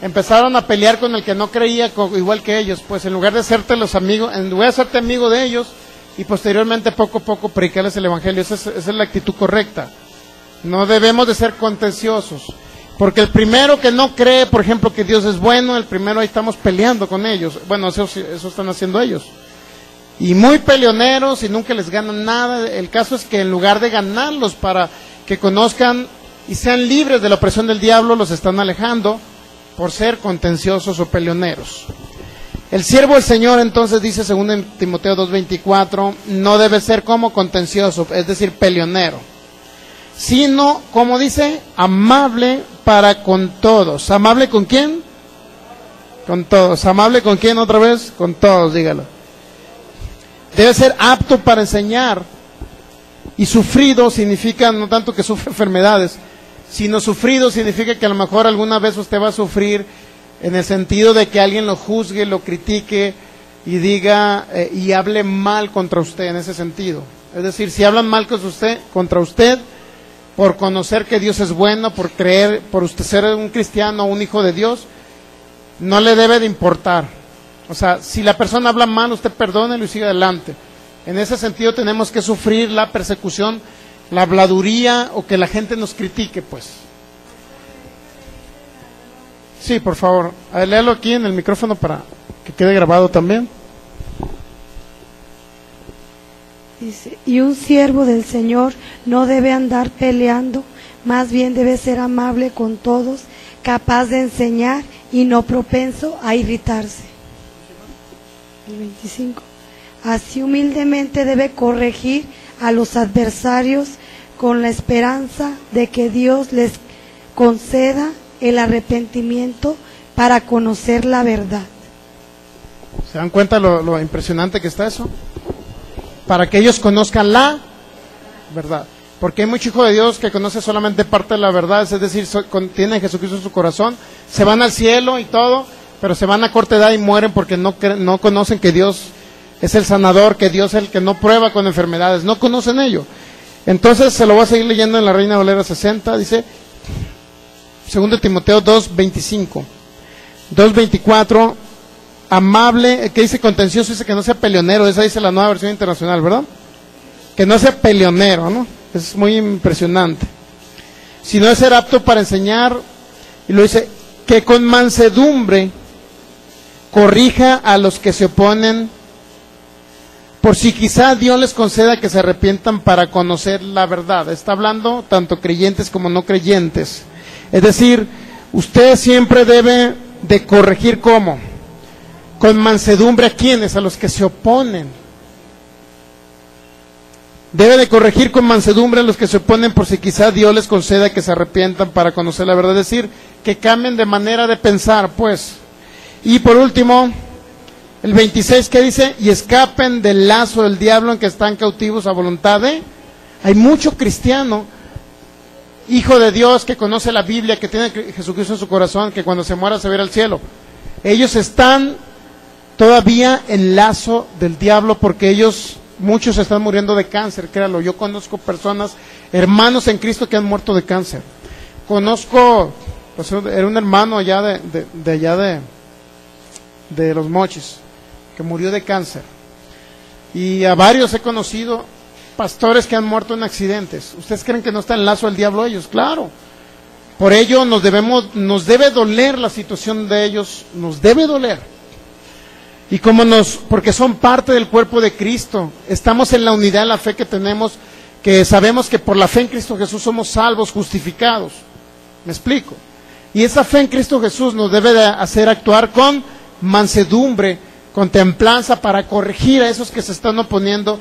empezaron a pelear con el que no creía igual que ellos. Pues en lugar de hacerte los amigos, en lugar de hacerte amigo de ellos y posteriormente poco a poco predicarles el evangelio, esa es la actitud correcta. No debemos de ser contenciosos, porque el primero que no cree, por ejemplo, que Dios es bueno, el primero ahí estamos peleando con ellos. Bueno, eso están haciendo ellos. Y muy peleoneros y nunca les ganan nada. El caso es que en lugar de ganarlos para que conozcan y sean libres de la opresión del diablo, los están alejando por ser contenciosos o peleoneros. El siervo del Señor, entonces, dice según en Timoteo 2:24, no debe ser como contencioso, es decir, peleonero, sino, como dice, amable para con todos. ¿Amable con quién? Con todos. ¿Amable con quién otra vez? Con todos, dígalo. Debe ser apto para enseñar. Y sufrido significa no tanto que sufre enfermedades, sino sufrido significa que a lo mejor alguna vez usted va a sufrir en el sentido de que alguien lo juzgue, lo critique, y diga y hable mal contra usted en ese sentido. Es decir, si hablan mal contra usted, por conocer que Dios es bueno, por creer, por usted ser un cristiano, un hijo de Dios, no le debe de importar. O sea, si la persona habla mal, usted perdónelo y sigue adelante. En ese sentido tenemos que sufrir la persecución, la habladuría o que la gente nos critique, pues. Sí, por favor, léalo aquí en el micrófono para que quede grabado también. Dice, y un siervo del Señor no debe andar peleando, más bien debe ser amable con todos, capaz de enseñar y no propenso a irritarse. El 25. Así humildemente debe corregir a los adversarios con la esperanza de que Dios les conceda el arrepentimiento para conocer la verdad. ¿Se dan cuenta lo impresionante que está eso? Para que ellos conozcan la verdad. Porque hay mucho hijo de Dios que conoce solamente parte de la verdad, es decir, tienen a Jesucristo en su corazón, se van al cielo y todo, pero se van a corta edad y mueren porque no conocen que Dios es el sanador, que Dios es el que no prueba con enfermedades, no conocen ello. Entonces se lo voy a seguir leyendo en la Reina Valera 60, dice 2 Timoteo 2:25, 2:24, amable, que dice contencioso, dice que no sea peleonero, esa dice la Nueva Versión Internacional, ¿verdad? Que no sea peleonero, ¿no? Es muy impresionante. Sino de ser apto para enseñar, y lo dice, que con mansedumbre corrija a los que se oponen, por si quizá Dios les conceda que se arrepientan para conocer la verdad. Está hablando tanto creyentes como no creyentes. Es decir, usted siempre debe de corregir ¿cómo? Con mansedumbre. ¿A quiénes? A los que se oponen. Debe de corregir con mansedumbre a los que se oponen por si quizá Dios les conceda que se arrepientan para conocer la verdad. Es decir, que cambien de manera de pensar, pues. Y por último, el 26, ¿qué dice? Y escapen del lazo del diablo en que están cautivos a voluntad de... Hay mucho cristiano, hijo de Dios, que conoce la Biblia, que tiene a Jesucristo en su corazón, que cuando se muera se va a ir al cielo. Ellos están todavía en lazo del diablo porque muchos están muriendo de cáncer, créalo. Yo conozco personas, hermanos en Cristo que han muerto de cáncer. Conozco, pues, era un hermano allá de Los Mochis, que murió de cáncer. Y a varios he conocido, pastores que han muerto en accidentes. ¿Ustedes creen que no está en lazo del diablo ellos? Claro. Por ello nos debe doler la situación de ellos, nos debe doler. Y porque son parte del cuerpo de Cristo, estamos en la unidad de la fe que tenemos, que sabemos que por la fe en Cristo Jesús somos salvos, justificados. ¿Me explico? Y esa fe en Cristo Jesús nos debe de hacer actuar con mansedumbre, con templanza para corregir a esos que se están oponiendo